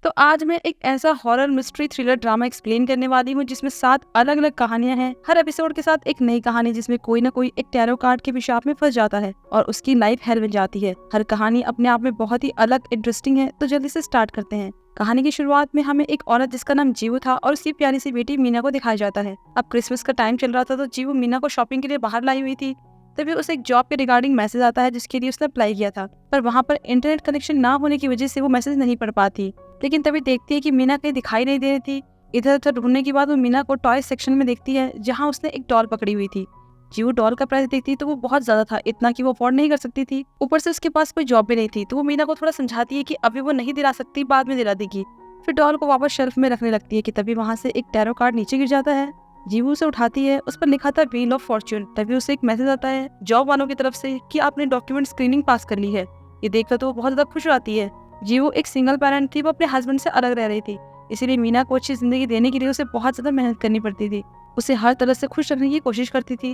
तो आज मैं एक ऐसा horror mystery thriller drama explain करने वाली हूँ जिसमें 7 अलग अलग कहानियां हैं। हर एपिसोड के साथ एक नई कहानी जिसमें कोई ना कोई एक टैरो कार्ड के अभिशाप में फंस जाता है और उसकी लाइफ हेल बन जाती है। हर कहानी अपने आप में बहुत ही अलग इंटरेस्टिंग है। तो जल्दी से स्टार्ट करते हैं। कहानी की शुरुआत में हमें एक औरत जिसका नाम जीवू था और उसकी प्यारी सी बेटी मीना को दिखाया जाता है। अब क्रिसमस का टाइम चल रहा था तो जीवू मीना को शॉपिंग के लिए बाहर लाई हुई थी। तभी उसे एक जॉब के रिगार्डिंग मैसेज आता है जिसके लिए उसने अप्लाई किया था, पर वहाँ पर इंटरनेट कनेक्शन ना होने की वजह से वो मैसेज नहीं पढ़ पाती। लेकिन तभी देखती है कि मीना कहीं दिखाई नहीं दे रही थी। इधर उधर ढूंढने के बाद वो मीना को टॉय सेक्शन में देखती है जहाँ उसने एक डॉल पकड़ी हुई थी। जीवू डॉल का प्राइस देखती तो वो बहुत ज्यादा था, इतना कि वो अफोर्ड नहीं कर सकती थी। ऊपर से उसके पास कोई जॉब भी नहीं थी, तो वो मीना को थोड़ा समझाती है कि अभी वो नहीं दिला सकती, बाद में दिला देगी। फिर डॉल को वापस शेल्फ में रखने लगती है कि तभी वहाँ से एक टैरो कार्ड नीचे गिर जाता है। जीवू उसे उठाती है, उस पर लिखा था व्हील ऑफ फॉर्च्यून। तभी उसे एक मैसेज आता है जॉब वालों की तरफ से कि आपने डॉक्यूमेंट स्क्रीनिंग पास कर ली है। ये देखकर तो वो बहुत ज्यादा खुश हो जाती है। जीवू एक सिंगल पेरेंट थी, वो अपने हस्बैंड से अलग रह रही थी, इसीलिए मीना को अच्छी जिंदगी देने के लिए उसे बहुत ज्यादा मेहनत करनी पड़ती थी। उसे हर तरह से खुश रखने की कोशिश करती थी।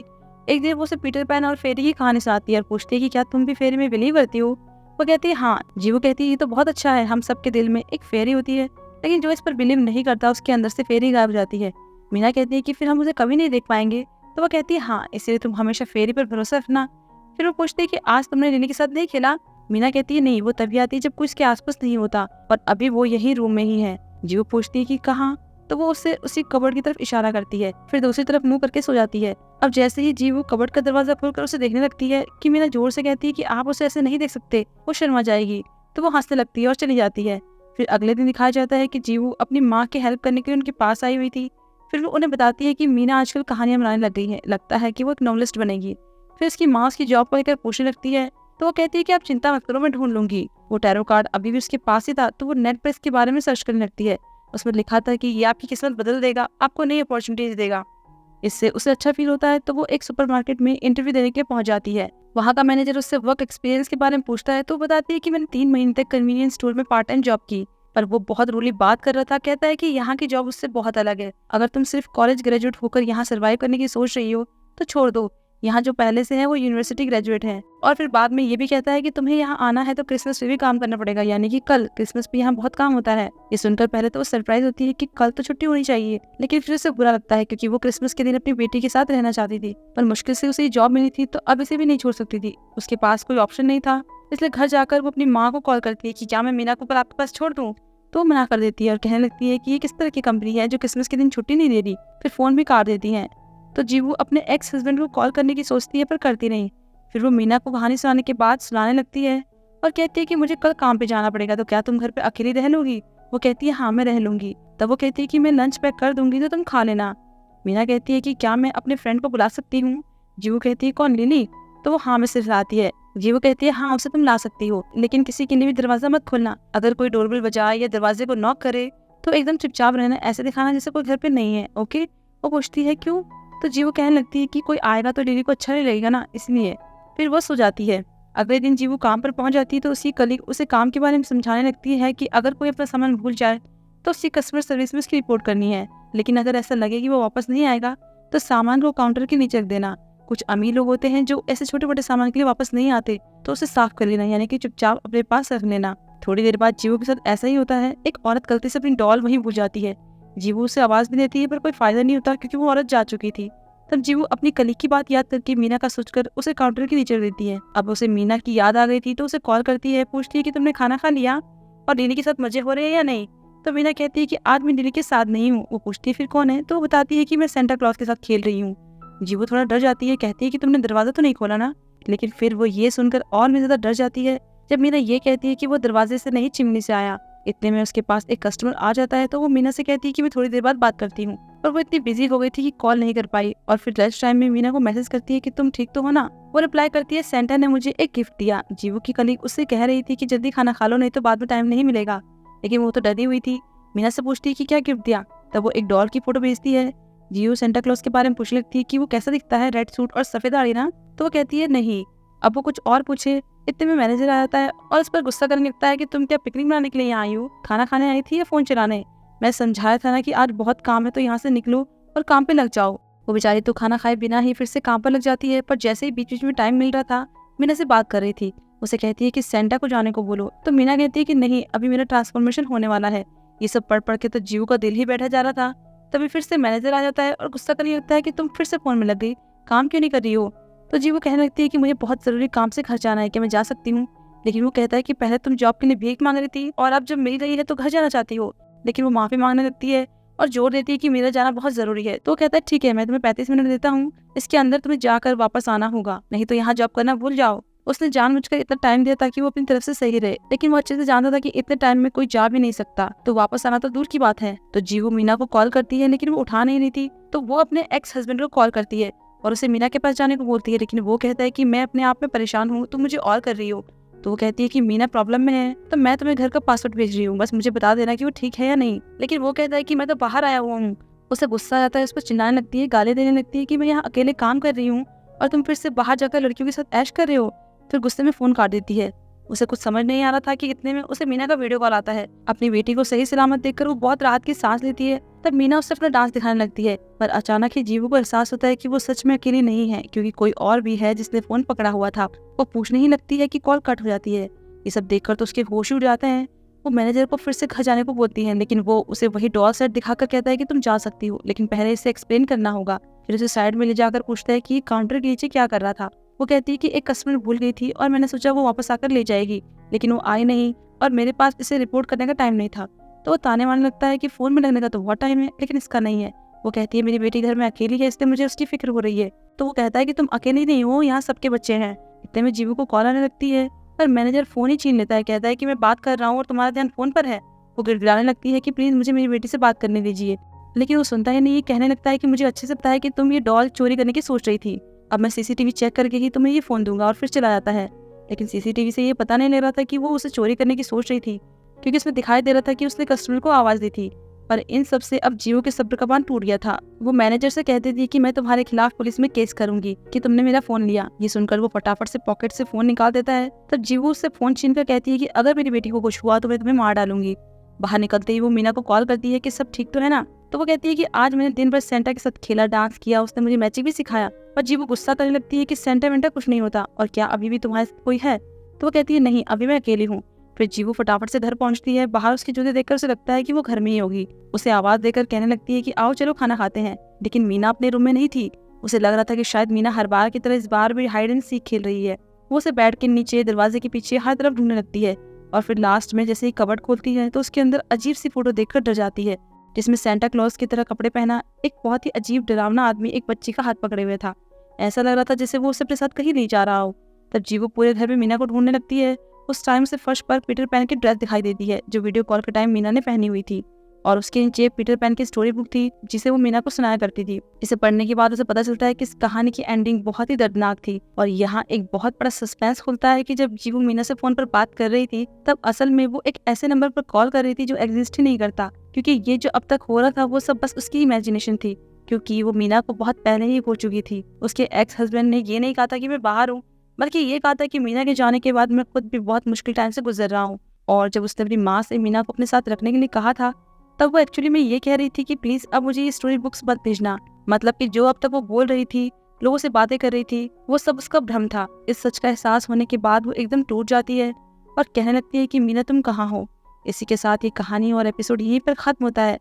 एक दिन वो उसे पीटर पैन और फेरी की कहानी सुनाती है और पूछती है कि क्या तुम भी फेरी में बिलीव करती हो। वो कहती है हाँ। जीवू कहती है ये तो बहुत अच्छा है, हम सबके दिल में एक फेरी होती है, लेकिन जो इस पर बिलीव नहीं करता उसके अंदर से फेरी गायब हो जाती है। मीना कहती है कि फिर हम उसे कभी नहीं देख पाएंगे। तो वो कहती है हाँ, इसलिए तुम हमेशा फेरी पर भरोसा रखना। फिर वो पूछती है कि आज तुमने लिली के साथ नहीं खेला। मीना कहती है नहीं, वो तभी आती है जब कोई उसके आसपास नहीं होता, पर अभी वो यही रूम में ही है। जीवू पूछती है कि कहाँ, तो वो उससे उसी कबर्ड की तरफ इशारा करती है, फिर दूसरी तरफ मुंह करके सो जाती है। अब जैसे ही जीवू कबर्ड का दरवाजा खोलकर उसे देखने लगती है कि मीना जोर से कहती है कि आप उसे ऐसे नहीं देख सकते, वो शर्मा जाएगी। तो वो हंसने लगती है और चली जाती है। फिर अगले दिन दिखाया जाता है कि जीवू अपनी माँ की हेल्प करने के लिए उनके पास आई हुई थी। फिर वो उन्हें बताती है कि मीना आजकल कहानियां बनाने लग गई है, लगता है कि वो एक नॉवेलिस्ट बनेगी। फिर उसकी माँ उसकी जॉब को लेकर पूछने लगती है, तो वो कहती है कि आप चिंता मत करो, मैं ढूंढ लूंगी। वो टैरो कार्ड अभी भी उसके पास ही था, तो वो नेट पर इसके बारे में सर्च करने लगती है। उसमें लिखा था कि ये आपकी किस्मत बदल देगा, आपको नई अपॉर्चुनिटीज देगा। इससे उसे अच्छा फील होता है, तो वो एक सुपरमार्केट में इंटरव्यू देने के लिए पहुंच जाती है। वहाँ का मैनेजर उससे वर्क एक्सपीरियंस के बारे में पूछता है, तो बताती है कि मैंने 3 महीने तक कन्वीनियंस स्टोर में पार्ट टाइम जॉब की। पर वो बहुत रूली बात कर रहा था, कहता है कि यहाँ की जॉब उससे बहुत अलग है। अगर तुम सिर्फ कॉलेज ग्रेजुएट होकर यहाँ सर्वाइव करने की सोच रही हो तो छोड़ दो, यहाँ जो पहले से है वो यूनिवर्सिटी ग्रेजुएट है। और फिर बाद में ये भी कहता है कि तुम्हें यहाँ आना है तो क्रिसमस पे भी काम करना पड़ेगा, यानी कि कल क्रिसमस पे यहाँ बहुत काम होता है। ये सुनकर पहले तो वो सरप्राइज होती है कि कल तो छुट्टी होनी चाहिए, लेकिन फिर उसे बुरा लगता है क्योंकि वो क्रिसमस के दिन अपनी बेटी के साथ रहना चाहती थी, पर मुश्किल से उसे जॉब मिली थी तो अब इसे भी नहीं छोड़ सकती थी। उसके पास कोई ऑप्शन नहीं था, इसलिए घर जाकर वो अपनी माँ को कॉल करती है कि क्या मैं मीना को कल आपके पास छोड़ दूँ। तो वो मना कर देती है और कहने लगती है कि ये किस तरह की कंपनी है जो क्रिसमस के दिन छुट्टी नहीं दे रही। फिर फोन भी काट देती है। तो जीवू अपने एक्स हस्बैंड को कॉल करने की सोचती है पर करती नहीं। फिर वो मीना को कहानी सुनाने के बाद सुनाने लगती है और कहती है कि मुझे कल काम पे जाना पड़ेगा, तो क्या तुम घर पे अकेली रह लोगी। वो कहती है हाँ मैं रह लूंगी। तब वो कहती है कि मैं लंच पैक कर दूंगी तो तुम खा लेना। मीना कहती है कि क्या मैं अपने फ्रेंड को बुला सकती हूँ। जीवू कहती है कौन, लिली। तो वो हाँ में सिर हिलाती है। जीवू कहती है हाँ उसे तुम ला सकती हो, लेकिन किसी के लिए भी दरवाजा मत खोलना। अगर कोई डोरबेल बजाए या दरवाजे को नॉक करे तो एकदम चुपचाप रहना, ऐसे दिखाना जैसे कोई घर पे नहीं है, ओके। वो पूछती है क्यों। तो जीवू कहने लगती है कि कोई आएगा तो लिली को अच्छा नहीं लगेगा ना, इसलिए। फिर वो सो जाती है। अगले दिन जीवू काम पर पहुंच जाती है तो उसकी कलीग उसे काम के बारे में समझाने लगती है कि अगर कोई अपना सामान भूल जाए तो उसकी कस्टमर सर्विस में उसकी रिपोर्ट करनी है, लेकिन अगर ऐसा लगे कि वो वापस नहीं आएगा तो सामान को काउंटर के नीचे रख देना। कुछ अमीर लोग होते हैं जो ऐसे छोटे मोटे सामान के लिए वापस नहीं आते, तो उसे साफ कर लेना, यानी कि चुपचाप अपने पास रख लेना। थोड़ी देर बाद जीवू के साथ ऐसा ही होता है। एक औरत गलती से अपनी डॉल वहीं भूल जाती है। जीवू उसे आवाज भी देती है पर कोई फायदा नहीं होता क्योंकि वो औरत जा चुकी थी। तब जीवू अपनी कलीग की बात याद करके मीना का सोचकर उसे काउंटर के नीचे रख देती है। अब उसे मीना की याद आ गई थी तो उसे कॉल करती है, पूछती है कि तुमने खाना खा लिया और लिली के साथ मजे हो रहे हैं या नहीं। तो मीना कहती है कि आज मैं लिली के साथ नहीं हूँ। वो पूछती है फिर कौन है, तो वो बताती है कि मैं सेंटा क्लॉज के साथ खेल रही हूँ। जीवू थोड़ा डर जाती है, कहती है कि तुमने दरवाजा तो नहीं खोला ना। लेकिन फिर वो ये सुनकर और भी ज्यादा डर जाती है जब मीना ये कहती है कि वो दरवाजे से नहीं चिमनी से आया। इतने में उसके पास एक कस्टमर आ जाता है तो वो मीना से कहती है कि मैं थोड़ी देर बाद बात करती हूँ, पर वो इतनी बिजी हो गई थी कि कॉल नहीं कर पाई। और फिर लंच टाइम में मीना को मैसेज करती है कि तुम ठीक तो हो ना। वो रिप्लाई करती है सेंटा ने मुझे एक गिफ्ट दिया। जीवू की कलीग उससे कह रही थी कि जल्दी खाना खा लो नहीं तो बाद में टाइम नहीं मिलेगा, लेकिन वो तो डरी हुई थी। मीना से पूछती है कि क्या गिफ्ट दिया। तब वो एक डॉल की फोटो भेजती है। जीवू सेंटा क्लॉज के बारे में पूछने लगती है कि वो कैसा दिखता है, रेड सूट और सफेद दाढ़ी ना। तो वो कहती है नहीं। अब वो कुछ और पूछे, इतने में मैनेजर आ जाता है और इस पर गुस्सा करने लगता है कि तुम क्या पिकनिक मनाने के लिए यहाँ आई हो, खाना खाने आई थी या फोन चलाने। मैं समझाया था ना कि आज बहुत काम है तो यहाँ से निकलो और काम पे लग जाओ। वो बेचारी तो खाना खाए बिना ही फिर से काम पर लग जाती है, पर जैसे ही बीच बीच में टाइम मिल रहा था मीना से बात कर रही थी। उसे कहती है कि सेंटा को जाने को बोलो। तो मीना कहती है कि नहीं, अभी मेरा ट्रांसफॉर्मेशन होने वाला है, ये सब पढ़ पढ़ के तो जीवू का दिल ही बैठा जा रहा था। तभी फिर से मैनेजर आ जाता है और गुस्सा करने लगता है कि तुम फिर से फोन में लग गई, काम क्यों नहीं कर रही हो। तो जीवू कहने लगती है कि मुझे बहुत जरूरी काम से घर जाना है, क्या मैं जा सकती हूँ। लेकिन वो कहता है कि पहले तुम जॉब के लिए भीख मांग रही थी और अब जब मिल गई है तो घर जाना चाहती हो। लेकिन वो माफी मांगने लगती है और जोर देती है कि मेरा जाना बहुत जरूरी है। तो कहता है ठीक है, मैं तुम्हें 35 मिनट देता हूँ, इसके अंदर तुम्हें जाकर वापस आना होगा, नहीं तो यहाँ जॉब करना भूल जाओ। उसने जानबूझकर इतना टाइम दिया ताकि वो अपनी तरफ से सही रहे, लेकिन वो अच्छे से जानता था कि इतने टाइम में कोई जा भी नहीं सकता, तो वापस आना तो दूर की बात है। तो जीवू मीना को कॉल करती है लेकिन वो उठा नहीं रही थी, तो वो अपने एक्स हस्बैंड को कॉल करती है और उसे मीना के पास जाने को बोलती है। लेकिन वो कहता है कि मैं अपने आप में परेशान हूँ, तुम मुझे और कर रही हो। तो वो कहती है कि मीना प्रॉब्लम में है, तो मैं तुम्हें घर का पासवर्ड भेज रही हूँ, बस मुझे बता देना कि वो ठीक है या नहीं। लेकिन वो कहता है कि मैं तो बाहर आया हुआ हूँ। उसे गुस्सा आ जाता है, उस पर चिल्लाने लगती है, गाली देने लगती है कि मैं यहाँ अकेले काम कर रही हूँ और तुम फिर से बाहर जाकर लड़कियों के साथ ऐश कर रहे हो। फिर गुस्से में फोन काट देती है। उसे कुछ समझ नहीं आ रहा था कि इतने में उसे मीना का वीडियो कॉल आता है। अपनी बेटी को सही सलामत देखकर वो बहुत राहत की सांस लेती है। तब मीना उससे अपना डांस दिखाने लगती है, पर अचानक ही जीवू को एहसास होता है कि वो सच में अकेली नहीं है, क्योंकि कोई और भी है जिसने फोन पकड़ा हुआ था। वो पूछने ही लगती है कि कॉल कट हो जाती है। ये सब देखकर तो उसके होश उड़ जाते हैं। वो मैनेजर को फिर से घर जाने को बोलती है, लेकिन वो उसे वही डॉल सेट दिखाकर कहता है कि तुम जा सकती हो, लेकिन पहले इसे एक्सप्लेन करना होगा। फिर उसे साइड में ले जाकर पूछता है कि काउंटर के नीचे क्या कर रहा था। वो कहती है कि एक कस्टमर भूल गई थी और मैंने सोचा वो वापस आकर ले जाएगी, लेकिन वो आई नहीं और मेरे पास इसे रिपोर्ट करने का टाइम नहीं था। तो वो ताने मारने लगता है कि फोन में लगने का तो बहुत टाइम है, लेकिन इसका नहीं है। वो कहती है मेरी बेटी घर में अकेली है, इसलिए मुझे उसकी फिक्र हो रही है। तो वो कहता है कि तुम अकेली नहीं हो, यहाँ सबके बच्चे हैं। इतने में जीवू को कॉल आने लगती है, पर मैनेजर फोन ही छीन लेता है। कहता है कि मैं बात कर रहा हूँ और तुम्हारा ध्यान फोन पर है। वो गिड़गिड़ाने लगती है कि प्लीज मुझे मेरी बेटी से बात करने दीजिए, लेकिन वो सुनता ही नहीं। कहने लगता है कि मुझे अच्छे से पता है कि तुम ये डॉल चोरी करने की सोच रही थी, अब मैं सीसीटीवी चेक करके ही तुम्हें ये फोन दूंगा। और फिर चला जाता है। लेकिन सीसीटीवी से ये पता नहीं लग रहा था कि वो उसे चोरी करने की सोच रही थी, क्योंकि उसमें दिखाई दे रहा था कि उसने कस्टमर को आवाज दी थी। पर इन सब से अब जीवू के सब्र का बांध टूट गया था। वो मैनेजर से कहती थी कि मैं तुम्हारे खिलाफ पुलिस में केस करूंगी कि तुमने मेरा फोन लिया। ये सुनकर वो फटाफट से पॉकेट से फोन निकाल देता है। तब जीवू उससे फोन छीन कर कहती है कि अगर मेरी बेटी को कुछ हुआ तो मैं तुम्हें मार डालूंगी। बाहर निकलते ही वो मीना को कॉल करती है कि सब ठीक तो है ना। तो वो कहती है कि आज मैंने दिन भर सेंटा के साथ खेला, डांस किया, उसने मुझे मैजिक भी सिखाया। पर जीवू गुस्सा करने लगती है कि सेंटा वेंटा कुछ नहीं होता, और क्या अभी भी तुम्हारे साथ कोई है। तो वो कहती है नहीं, अभी मैं अकेली हूँ। फिर जीवू फटाफट से घर पहुंचती है। बाहर उसके जूते देखकर उसे लगता है कि वो घर में ही होगी। उसे आवाज देकर कहने लगती है कि आओ चलो खाना खाते हैं। लेकिन मीना अपने रूम में नहीं थी। उसे लग रहा था कि शायद मीना हर बार की तरह इस बार भी हाइड एंड सीक खेल रही है। वो उसे बेड के नीचे, दरवाजे के पीछे हर तरफ ढूंढने लगती है, और फिर लास्ट में जैसे ही कबर्ड खोलती है तो उसके अंदर अजीब सी फोटो देखकर डर जाती है, जिसमें सेंटा क्लॉज की तरह कपड़े पहना एक बहुत ही अजीब डरावना आदमी एक बच्ची का हाथ पकड़े हुए था। ऐसा लग रहा था जैसे वो उसे अपने साथ कहीं नहीं जा रहा हो। तब जीवू पूरे घर में मीना को ढूंढने लगती है। उस टाइम से फर्श पर पीटर पैन की ड्रेस दिखाई देती है, जो वीडियो कॉल के टाइम मीना ने पहनी हुई थी, और उसके नीचे पीटर पैन की स्टोरी बुक थी जिसे वो मीना को सुनाया करती थी। इसे पढ़ने के बाद उसे पता चलता है कि इस कहानी की एंडिंग बहुत ही दर्दनाक थी। और यहाँ एक बहुत बड़ा सस्पेंस खुलता है कि जब जीवू मीना से फोन पर बात कर रही थी, तब असल में वो एक ऐसे नंबर पर कॉल कर रही थी जो एग्जिस्ट ही नहीं करता, क्योंकि ये जो अब तक हो रहा था वो सब बस उसकी इमेजिनेशन थी, क्योंकि वो मीना को बहुत पहले ही हो चुकी थी। उसके एक्स हस्बैंड ने ये नहीं कहा था कि मैं बाहर हूँ, बल्कि ये कहा था कि मीना के जाने के बाद मैं खुद भी बहुत मुश्किल टाइम से गुजर रहा हूँ। और जब उसने अपनी माँ से मीना को अपने साथ रखने के लिए कहा था, तब वो एक्चुअली में ये कह रही थी कि प्लीज अब मुझे ये स्टोरी बुक्स मत भेजना। मतलब कि जो अब तक वो बोल रही थी, लोगों से बातें कर रही थी, वो सब उसका भ्रम था। इस सच का एहसास होने के बाद वो एकदम टूट जाती है और कहने लगती है कि मीना तुम कहाँ हो। इसी के साथ ये कहानी और एपिसोड यहीं पर खत्म होता है।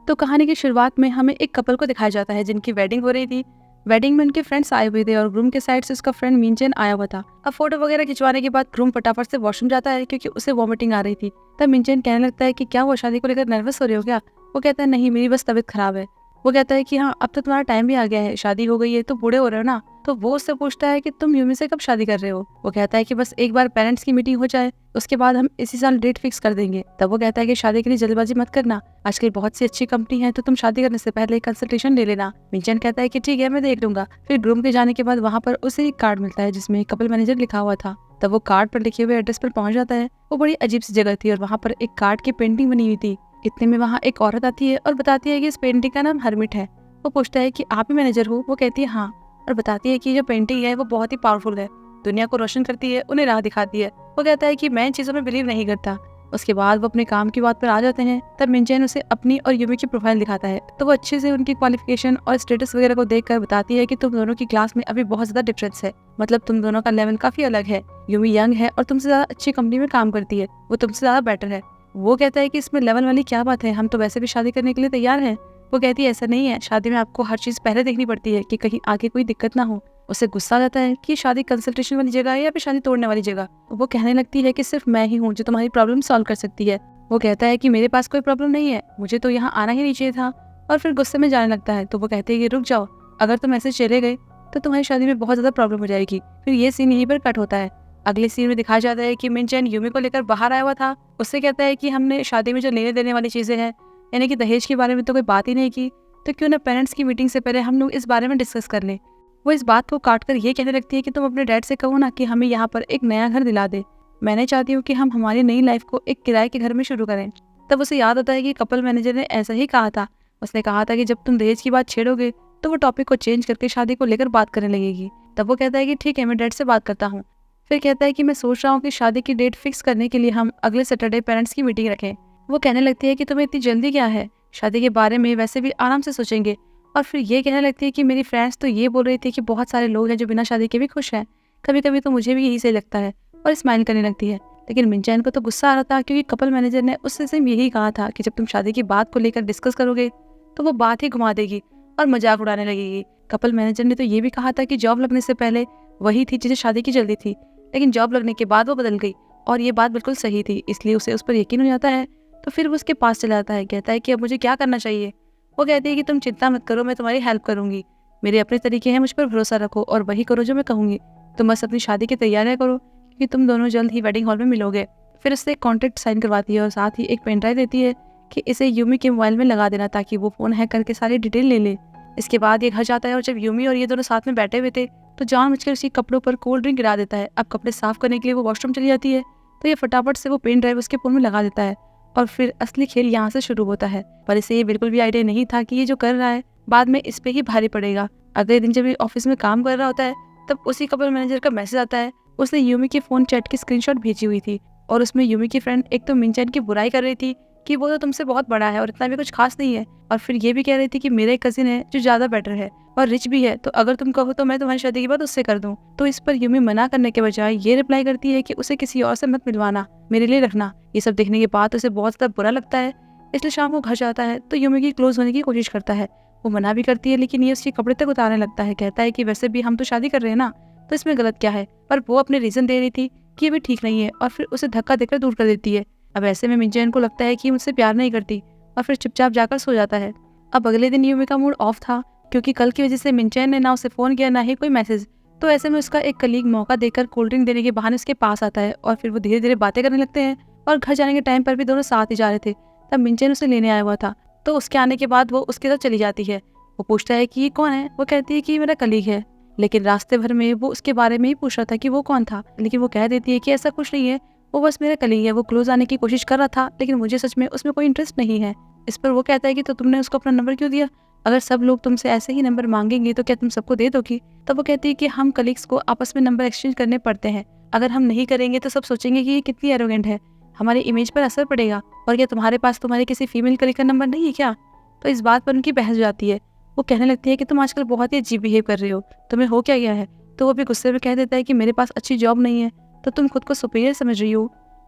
तो कहानी की शुरुआत में हमें एक कपल को दिखाया जाता है जिनकी वेडिंग हो रही थी। वेडिंग में उनके फ्रेंड्स आए हुए थे और ग्रूम के साइड से उसका फ्रेंड मिनचेन आया हुआ था। अब फोटो वगैरह खिंचवाने के बाद ग्रूम फटाफट से वॉशरूम जाता है क्योंकि उसे वॉमिटिंग आ रही थी। तब मिनचेन कहने लगता है कि क्या वो शादी को लेकर नर्वस हो रहे हो क्या। वो कहता है नहीं, मेरी बस तबीयत खराब है। वो कहता है कि हाँ, अब तो तुम्हारा टाइम भी आ गया है, शादी हो गई है तो बूढ़े हो रहे हो ना। तो वो उससे पूछता है कि तुम यूमी से कब शादी कर रहे हो। वो कहता है कि बस एक बार पेरेंट्स की मीटिंग हो जाए, उसके बाद हम इसी साल डेट फिक्स कर देंगे। तब वो कहता है कि शादी के लिए जल्दबाजी मत करना, आजकल बहुत सी अच्छी कंपनी है, तो तुम शादी करने से पहले कंसल्टेशन ले लेना। मिनचेन कहता है कि ठीक है, मैं देख लूंगा। फिर ग्रूम के जाने के बाद वहाँ पर उसे एक कार्ड मिलता है जिसमें कपल मैनेजर लिखा हुआ था। तब वो कार्ड पर लिखे हुए एड्रेस पर पहुंच जाता है। वो बड़ी अजीब सी जगह थी और वहाँ पर एक कार्ड की पेंटिंग बनी हुई थी। इतने में वहाँ एक औरत आती है और बताती है कि इस पेंटिंग का नाम हर्मिट है। वो पूछता है कि आप ही मैनेजर हो। वो कहती है हाँ, और बताती है कि जो पेंटिंग है वो बहुत ही पावरफुल है, दुनिया को रोशन करती है, उन्हें राह दिखाती है। वो कहता है कि मैं इन चीजों में बिलीव नहीं करता। उसके बाद वो अपने काम की बात पर आ जाते हैं। तब मिनचेन उसे अपनी और यूमी की प्रोफाइल दिखाता है, तो वो अच्छे से उनकी क्वालिफिकेशन और स्टेटस वगैरह को देखकर बताती है कि तुम दोनों की क्लास में अभी बहुत ज्यादा डिफरेंस है, मतलब तुम दोनों का लेवल काफी अलग है। यूमी यंग है और तुमसे ज्यादा अच्छी कंपनी में काम करती है, वो तुमसे ज्यादा बेटर है। वो कहता है कि इसमें लेवल वाली क्या बात है, हम तो वैसे भी शादी करने के लिए तैयार हैं। वो कहती है ऐसा नहीं है, शादी में आपको हर चीज़ पहले देखनी पड़ती है कि कहीं आगे कोई दिक्कत ना हो। उसे गुस्सा आ जाता है कि शादी कंसल्टेशन वाली जगह है या फिर शादी तोड़ने वाली जगह। वो कहने लगती है कि सिर्फ मैं ही हूँ जो तुम्हारी प्रॉब्लम सॉल्व कर सकती है। वो कहता है कि मेरे पास कोई प्रॉब्लम नहीं है, मुझे तो यहाँ आना ही नहीं चाहिए था, और फिर गुस्से में जाने लगता है। तो वो कहते हैं कि रुक जाओ, अगर तुम ऐसे चले गए तो तुम्हारी शादी में बहुत ज़्यादा प्रॉब्लम हो जाएगी। फिर ये सीन यहीं पर कट होता है। अगले सीन में दिखाया जाता है कि मिन चैन यूमी को लेकर बाहर आया हुआ था। उससे कहता है कि हमने शादी में जो लेने देने वाली चीज़ें हैं, यानी कि दहेज के बारे में तो कोई बात ही नहीं की, तो क्यों ना पेरेंट्स की मीटिंग से पहले हम लोग इस बारे में डिस्कस कर लें। वो इस बात को काट कर ये कहने लगती है कि तुम अपने डैड से कहो ना कि हमें यहाँ पर एक नया घर दिला दे। मैं नहीं चाहती हूँ कि हम हमारी नई लाइफ को एक किराए के घर में शुरू करें। तब उसे याद आता है कि कपल मैनेजर ने ऐसा ही कहा था। उसने कहा था कि जब तुम दहेज की बात छेड़ोगे तो वो टॉपिक को चेंज करके शादी को लेकर बात करने लगेगी। तब वो कहता है कि ठीक है, मैं डैड से बात करता हूँ। फिर कहता है कि मैं सोच रहा हूँ कि शादी की डेट फिक्स करने के लिए हम अगले सैटरडे पेरेंट्स की मीटिंग रखें। वो कहने लगती है कि तुम्हें इतनी जल्दी क्या है, शादी के बारे में वैसे भी आराम से सोचेंगे। और फिर ये कहने लगती है कि मेरी फ्रेंड्स तो ये बोल रही थी कि बहुत सारे लोग हैं जो बिना शादी के भी खुश हैं, कभी कभी तो मुझे भी यही सही लगता है, और स्माइल करने लगती है। लेकिन मिन चैन को तो गुस्सा आ रहा था क्योंकि कपल मैनेजर ने उससे सिर्फ यही कहा था कि जब तुम शादी की बात को लेकर डिस्कस करोगे तो वो बात ही घुमा देगी और मजाक उड़ाने लगेगी। कपल मैनेजर ने तो ये भी कहा था कि जॉब लगने से पहले वही थी जिसे शादी की जल्दी थी, लेकिन जॉब लगने के बाद वो बदल गई, और ये बात बिल्कुल सही थी, इसलिए उसे उस पर यकीन हो जाता है। तो फिर वो उसके पास चला जाता है, कहता है कि अब मुझे क्या करना चाहिए। वो कहती है कि तुम चिंता मत करो, मैं तुम्हारी हेल्प करूंगी, मेरे अपने तरीके हैं, मुझ पर भरोसा रखो और वही करो जो मैं कहूँगी। तुम बस अपनी शादी की तैयारियां करो क्योंकि तुम दोनों जल्द ही वेडिंग हॉल में मिलोगे। फिर उससे एक कॉन्ट्रैक्ट साइन करवाती है और साथ ही एक पेन ड्राइव देती है कि इसे यूमी के मोबाइल में लगा देना ताकि वो फ़ोन हैक करके सारी डिटेल ले ले। इसके बाद ये घर जाता है और जब यूमी और ये दोनों साथ में बैठे हुए थे तो जानबूझकर उसके कपड़ों पर कोल्ड ड्रिंक गिरा देता है। अब कपड़े साफ करने के लिए वो वॉशरूम चली जाती है तो ये फटाफट से वो पेन ड्राइव उसके फ़ोन में लगा देता है, और फिर असली खेल यहाँ से शुरू होता है। पर इसे ये बिल्कुल भी आइडिया नहीं था कि ये जो कर रहा है बाद में इस पे ही भारी पड़ेगा। अगले दिन जब ये ऑफिस में काम कर रहा होता है तब उसी कपल मैनेजर का मैसेज आता है। उसने यूमी के फ़ोन चैट की स्क्रीनशॉट भेजी हुई थी और उसमें यूमी की फ्रेंड एक तो मिन चैन की बुराई कर रही थी कि वो तो तुमसे बहुत बड़ा है और इतना भी कुछ खास नहीं है, और फिर ये भी कह रही थी कि मेरा एक कजिन है जो ज़्यादा बेटर है और रिच भी है, तो अगर तुम कहो तो मैं तुम्हारी शादी के बाद उससे कर दूं। तो इस पर यूमी मना करने के बजाय ये रिप्लाई करती है कि उसे किसी और से मत मिलवाना, मेरे लिए रखना। ये सब देखने के बाद उसे बहुत ज़्यादा बुरा लगता है, इसलिए शाम को घर जाता है तो यूमी की क्लोज होने की कोशिश करता है। वो मना भी करती है लेकिन ये उसके कपड़े तक उतारने लगता है। कहता है कि वैसे भी हम तो शादी कर रहे हैं ना, तो इसमें गलत क्या है, पर वो अपने रीज़न दे रही थी कि ये भी ठीक नहीं है और फिर उसे धक्का देकर दूर कर देती है। अब ऐसे में मिन चैन को लगता है कि मुझसे प्यार नहीं करती और फिर चुपचाप जाकर सो जाता है। अब अगले दिन यूमी का मूड ऑफ था क्योंकि कल की वजह से मिन चैन ने ना उसे फ़ोन किया ना ही कोई मैसेज। तो ऐसे में उसका एक कलीग मौका देकर कोल्ड ड्रिंक देने के बहाने उसके पास आता है और फिर वो धीरे धीरे बातें करने लगते हैं, और घर जाने के टाइम पर भी दोनों साथ ही जा रहे थे। तब मिन चैन उसे लेने आया हुआ था, तो उसके आने के बाद वो उसके साथ चली जाती है। वो पूछता है कि ये कौन है। वो कहती है कि ये मेरा कलीग है, लेकिन रास्ते भर में वो उसके बारे में ही पूछ रहा था कि वो कौन था, लेकिन वो कह देती है कि ऐसा कुछ नहीं है, वो बस मेरा कलीग है, वो क्लोज आने की कोशिश कर रहा था लेकिन मुझे सच में उसमें कोई इंटरेस्ट नहीं है। इस पर वो कहता है कि तो तुमने उसको अपना नंबर क्यों दिया, अगर सब लोग तुमसे ऐसे ही नंबर मांगेंगे तो क्या तुम सबको दे दोगी। तब वो कहती है कि हम कलीग्स को आपस में नंबर एक्सचेंज करने पड़ते हैं, अगर हम नहीं करेंगे तो सब सोचेंगे कि ये कितनी एरोगेंट है, हमारी इमेज पर असर पड़ेगा, और क्या तुम्हारे पास तुम्हारे किसी फीमेल कलीग का नंबर नहीं है क्या। तो इस बात पर उनकी बहस हो जाती है। वो कहने लगती है कि तुम आजकल बहुत ही अजीब बिहेव कर रहे हो, तुम्हें हो क्या गया है। तो वो भी गुस्से में कह देता है कि मेरे पास अच्छी जॉब नहीं है तो तुम खुद को सुपीरियर समझ रही हो।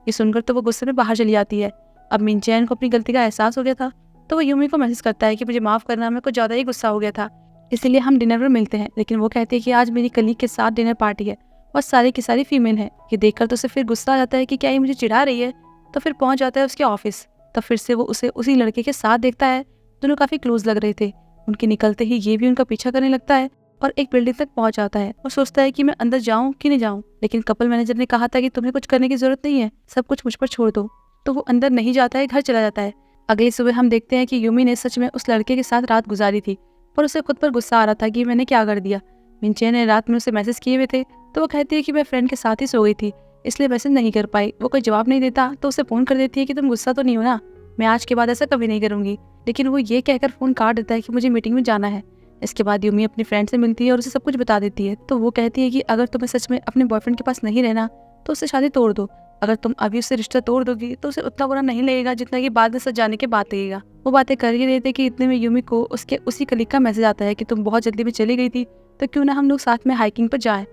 ये सुनकर तो वो गुस्से में बाहर चली जाती है। अब मिन चैन को अपनी गलती का एहसास हो गया था तो वो यूमी को मैसेज करता है कि मुझे माफ़ करना, मैं कुछ ज़्यादा ही गुस्सा हो गया था, इसीलिए हम डिनर पर मिलते हैं। लेकिन वो कहती है कि आज मेरी कलीग के साथ डिनर पार्टी है और सारी की सारी फीमेल है। ये देखकर तो उसे फिर गुस्सा आ जाता है कि क्या ये मुझे चिढ़ा रही है। तो फिर पहुंच जाता है उसके ऑफिस। तब फिर से वो उसे उसी लड़के के साथ देखता है, दोनों काफ़ी क्लोज लग रहे थे। उनके निकलते ही ये भी उनका पीछा करने लगता है और एक बिल्डिंग तक पहुंच जाता है और सोचता है कि मैं अंदर जाऊं कि नहीं जाऊं, लेकिन कपल मैनेजर ने कहा था कि तुम्हें कुछ करने की जरूरत नहीं है, सब कुछ मुझ पर छोड़ दो। तो वो अंदर नहीं जाता है, घर चला जाता है। अगली सुबह हम देखते हैं कि यूमी ने सच में उस लड़के के साथ रात गुजारी थी, पर उसे खुद पर गुस्सा आ रहा था कि मैंने क्या कर दिया। मिन चैन ने रात में उसे मैसेज किए हुए थे तो वो कहती है कि मैं फ्रेंड के साथ ही सो गई थी, इसलिए मैसेज नहीं कर पाई। वो कोई जवाब नहीं देता तो उसे फ़ोन कर देती है कि तुम गुस्सा तो नहीं हो ना, मैं आज के बाद ऐसा कभी नहीं करूँगी। लेकिन वो ये कहकर फ़ोन काट देता है कि मुझे मीटिंग में जाना है। इसके बाद यूमी अपनी फ्रेंड से मिलती है और उसे सब कुछ बता देती है। तो वो कहती है कि अगर तुम्हें सच में अपने बॉयफ्रेंड के पास नहीं रहना तो उससे शादी तोड़ दो, अगर तुम अभी उससे रिश्ता तोड़ दोगी तो उसे उतना बुरा नहीं लगेगा जितना कि बाद में सच जाने के बाद लगेगा। वो बातें कर ही रहे थे कि इतने में यूमी को उसके उसी कलीग का मैसेज आता है कि तुम बहुत जल्दी में चली गई थी तो क्यों ना हम लोग साथ में हाइकिंग पर जाएं।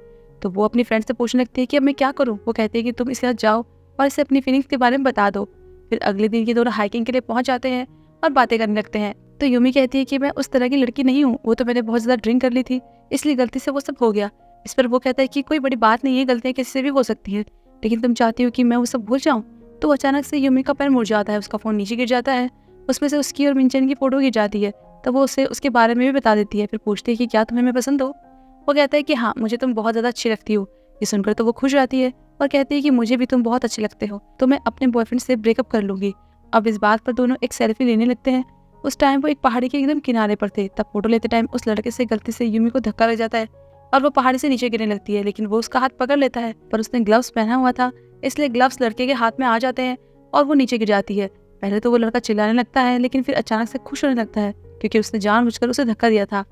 तो वो अपनी फ्रेंड से पूछने लगती है कि अब मैं क्या करूँ। वो कहती है कि तुम इसके साथ जाओ और इसे अपनी फीलिंग्स के बारे में बता दो। फिर अगले दिन ये दोनों हाइकिंग के लिए पहुंच जाते हैं और बातें करने लगते हैं। तो यूमी कहती है कि मैं उस तरह की लड़की नहीं हूँ, वो तो मैंने बहुत ज्यादा ड्रिंक कर ली थी, इसलिए गलती से वो सब हो गया। इस पर वो कहता है कि कोई बड़ी बात नहीं है, गलतियां किसी से भी हो सकती है, लेकिन तुम चाहती हो कि मैं वो सब भूल जाऊं। तो अचानक से यूमी का पैर मुड़ जाता है, उसका फोन नीचे गिर जाता है, उसमें से उसकी और मिनचैन की फोटो गिर जाती है। तब वो उसे उसके बारे में भी बता देती है। फिर पूछती है कि क्या तुम्हें मैं पसंद हो। वो कहता है कि हाँ, मुझे तुम बहुत ज्यादा अच्छी लगती हो। ये सुनकर तो वो खुश रहती है और कहती है कि मुझे भी तुम बहुत अच्छे लगते हो, तो मैं अपने बॉयफ्रेंड से ब्रेकअप कर लूंगी। अब इस बात पर दोनों एक सेल्फी लेने लगते हैं। उस टाइम वो एक पहाड़ी के एकदम किनारे पर थे। तब फोटो लेते टाइम उस लड़के से गलती से यूमी को धक्का लग जाता है और वो पहाड़ी से नीचे गिरने लगती है, लेकिन वो उसका हाथ पकड़ लेता है, पर उसने ग्लव्स पहना हुआ था, इसलिए ग्लव्स लड़के के हाथ में आ जाते हैं और वो नीचे गिर जाती है। पहले तो वो लड़का चिल्लाने लगता है, लेकिन फिर अचानक से खुश होने लगता है क्योंकि उसने जानबूझकर उसे धक्का दिया था।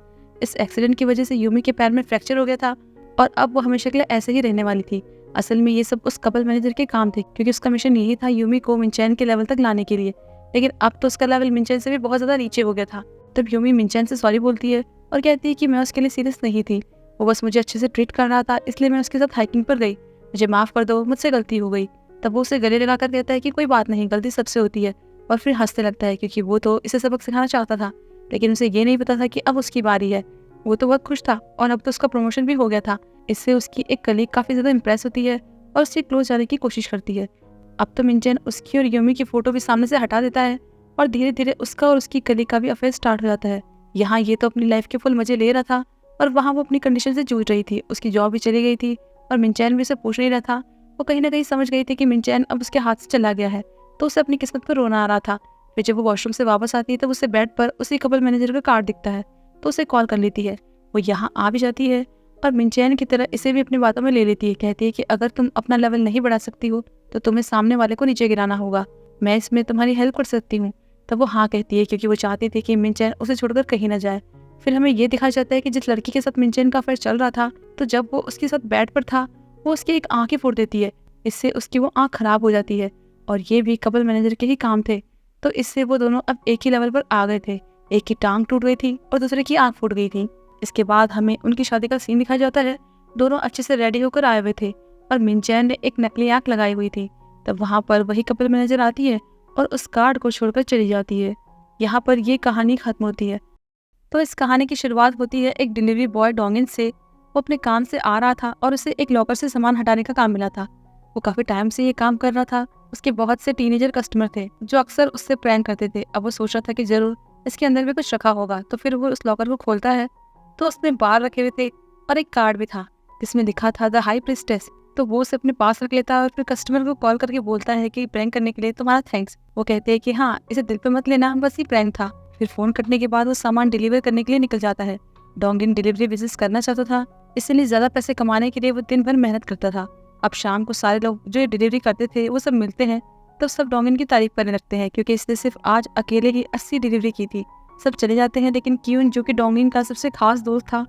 इस एक्सीडेंट की वजह से यूमी के पैर में फ्रैक्चर हो गया था और अब वो हमेशा के लिए ऐसे ही रहने वाली थी। असल में ये सब उस कपल मैनेजर के काम थे, क्योंकि उसका मिशन यही था यूमी को मिनचैन के लेवल तक लाने के लिए। लेकिन अब तो उसका लेवल मिनचैन से भी बहुत ज्यादा नीचे हो गया था। तब यूमी मिनचैन से सॉरी बोलती है और कहती है कि मैं उसके लिए सीरियस नहीं थी, वो बस मुझे अच्छे से ट्रीट कर रहा था, इसलिए मैं उसके साथ हाइकिंग पर गई, मुझे माफ कर दो, मुझसे गलती हो गई। तब वो उसे गले लगाकर कहता है कि कोई बात नहीं, गलती सबसे होती है, और फिर हंसने लगता है क्योंकि वो तो इसे सबक सिखाना चाहता था, लेकिन उसे ये नहीं पता था कि अब उसकी बारी है। वो तो बहुत खुश था और अब तो उसका प्रमोशन भी हो गया था। इससे उसकी एक कलीग काफी ज्यादा इंप्रेस होती है और उससे क्लोज जाने की कोशिश करती है। अब तो मिनचैन उसकी और यूमी की फोटो भी सामने से हटा देता है और धीरे धीरे उसका और उसकी कलीग का भी अफेयर स्टार्ट हो जाता है। यहाँ ये तो अपनी लाइफ के फुल मजे ले रहा था और वहाँ वो अपनी कंडीशन से जूझ रही थी। उसकी जॉब भी चली गई थी और मिनचैन भी उसे पूछ नहीं रहा था। वो कहीं ना कहीं समझ गई थी कि मिनचैन अब उसके हाथ से चला गया है, तो उसे अपनी किस्मत पर रोना आ रहा था। फिर जब वो वॉशरूम से वापस आती है तो उसे बेड पर उसी कपल मैनेजर का कार्ड दिखता है, तो उसे कॉल कर लेती है। वो यहाँ आ भी जाती है और मिनचैन की तरह इसे भी अपनी बातों में ले लेती है। कहती है कि अगर तुम अपना लेवल नहीं बढ़ा सकती हो तो तुम्हें सामने वाले को नीचे गिराना होगा, मैं इसमें तुम्हारी हेल्प कर सकती हूँ। तब वो हाँ कहती है क्योंकि वो चाहती थी कि मिनचैन उसे छोड़कर कहीं ना जाए। फिर हमें ये दिखाया जाता है कि जिस लड़की के साथ मिनचैन का अफेयर चल रहा था, तो जब वो उसके साथ बेड पर था वो उसकी एक आंख ही फोड़ देती है। इससे उसकी वो आंख खराब हो जाती है और ये भी कपल मैनेजर के ही काम थे। तो इससे वो दोनों अब एक ही लेवल पर आ गए थे। एक की टांग टूट गई थी और दूसरे की आंख फूट गई थी। इसके बाद हमें उनकी शादी का सीन दिखाया जाता है। दोनों अच्छे से रेडी होकर आए हुए थे और मिनचैन ने एक नकली आंख लगाई हुई थी। तब वहाँ पर वही कपल मैनेजर आती है और उस कार्ड को छोड़कर चली जाती है। यहाँ पर ये कहानी खत्म होती है। तो इस कहानी की शुरुआत होती है एक डिलीवरी बॉय डोंगिन से। वो अपने काम से आ रहा था और उसे एक लॉकर से सामान हटाने का काम मिला था। वो काफी टाइम से ये काम कर रहा था। उसके बहुत से टीनेजर कस्टमर थे जो अक्सर उससे प्रैंक करते थे। अब वो सोच रहा था कि जरूर इसके अंदर भी कुछ रखा होगा, तो फिर वो उस लॉकर को खोलता है तो उसमें बार रखे हुए थे और एक कार्ड भी था जिसमें लिखा था द हाई प्रीस्टेस। तो वो उसे अपने पास रख लेता है और फिर कस्टमर को कॉल करके बोलता है कि प्रैंक करने के लिए तुम्हारा थैंक्स। वो कहते हैं कि हाँ, इसे दिल पे मत लेना, बस ये प्रैंक था। फिर फोन कटने के बाद वो सामान डिलीवर करने के लिए निकल जाता है। डोंगिन डिलीवरी बिजनेस करना चाहता था, इसलिए ज्यादा पैसे कमाने के लिए वो दिन भर मेहनत करता था। अब शाम को सारे लोग जो डिलीवरी करते थे वो सब मिलते हैं, तो सब डोंगिन की तारीफ करने लगते हैं क्योंकि इसने सिर्फ आज अकेले ही 80 डिलीवरी की थी। सब चले जाते हैं, लेकिन क्यून जो कि डोंगिन का सबसे खास दोस्त था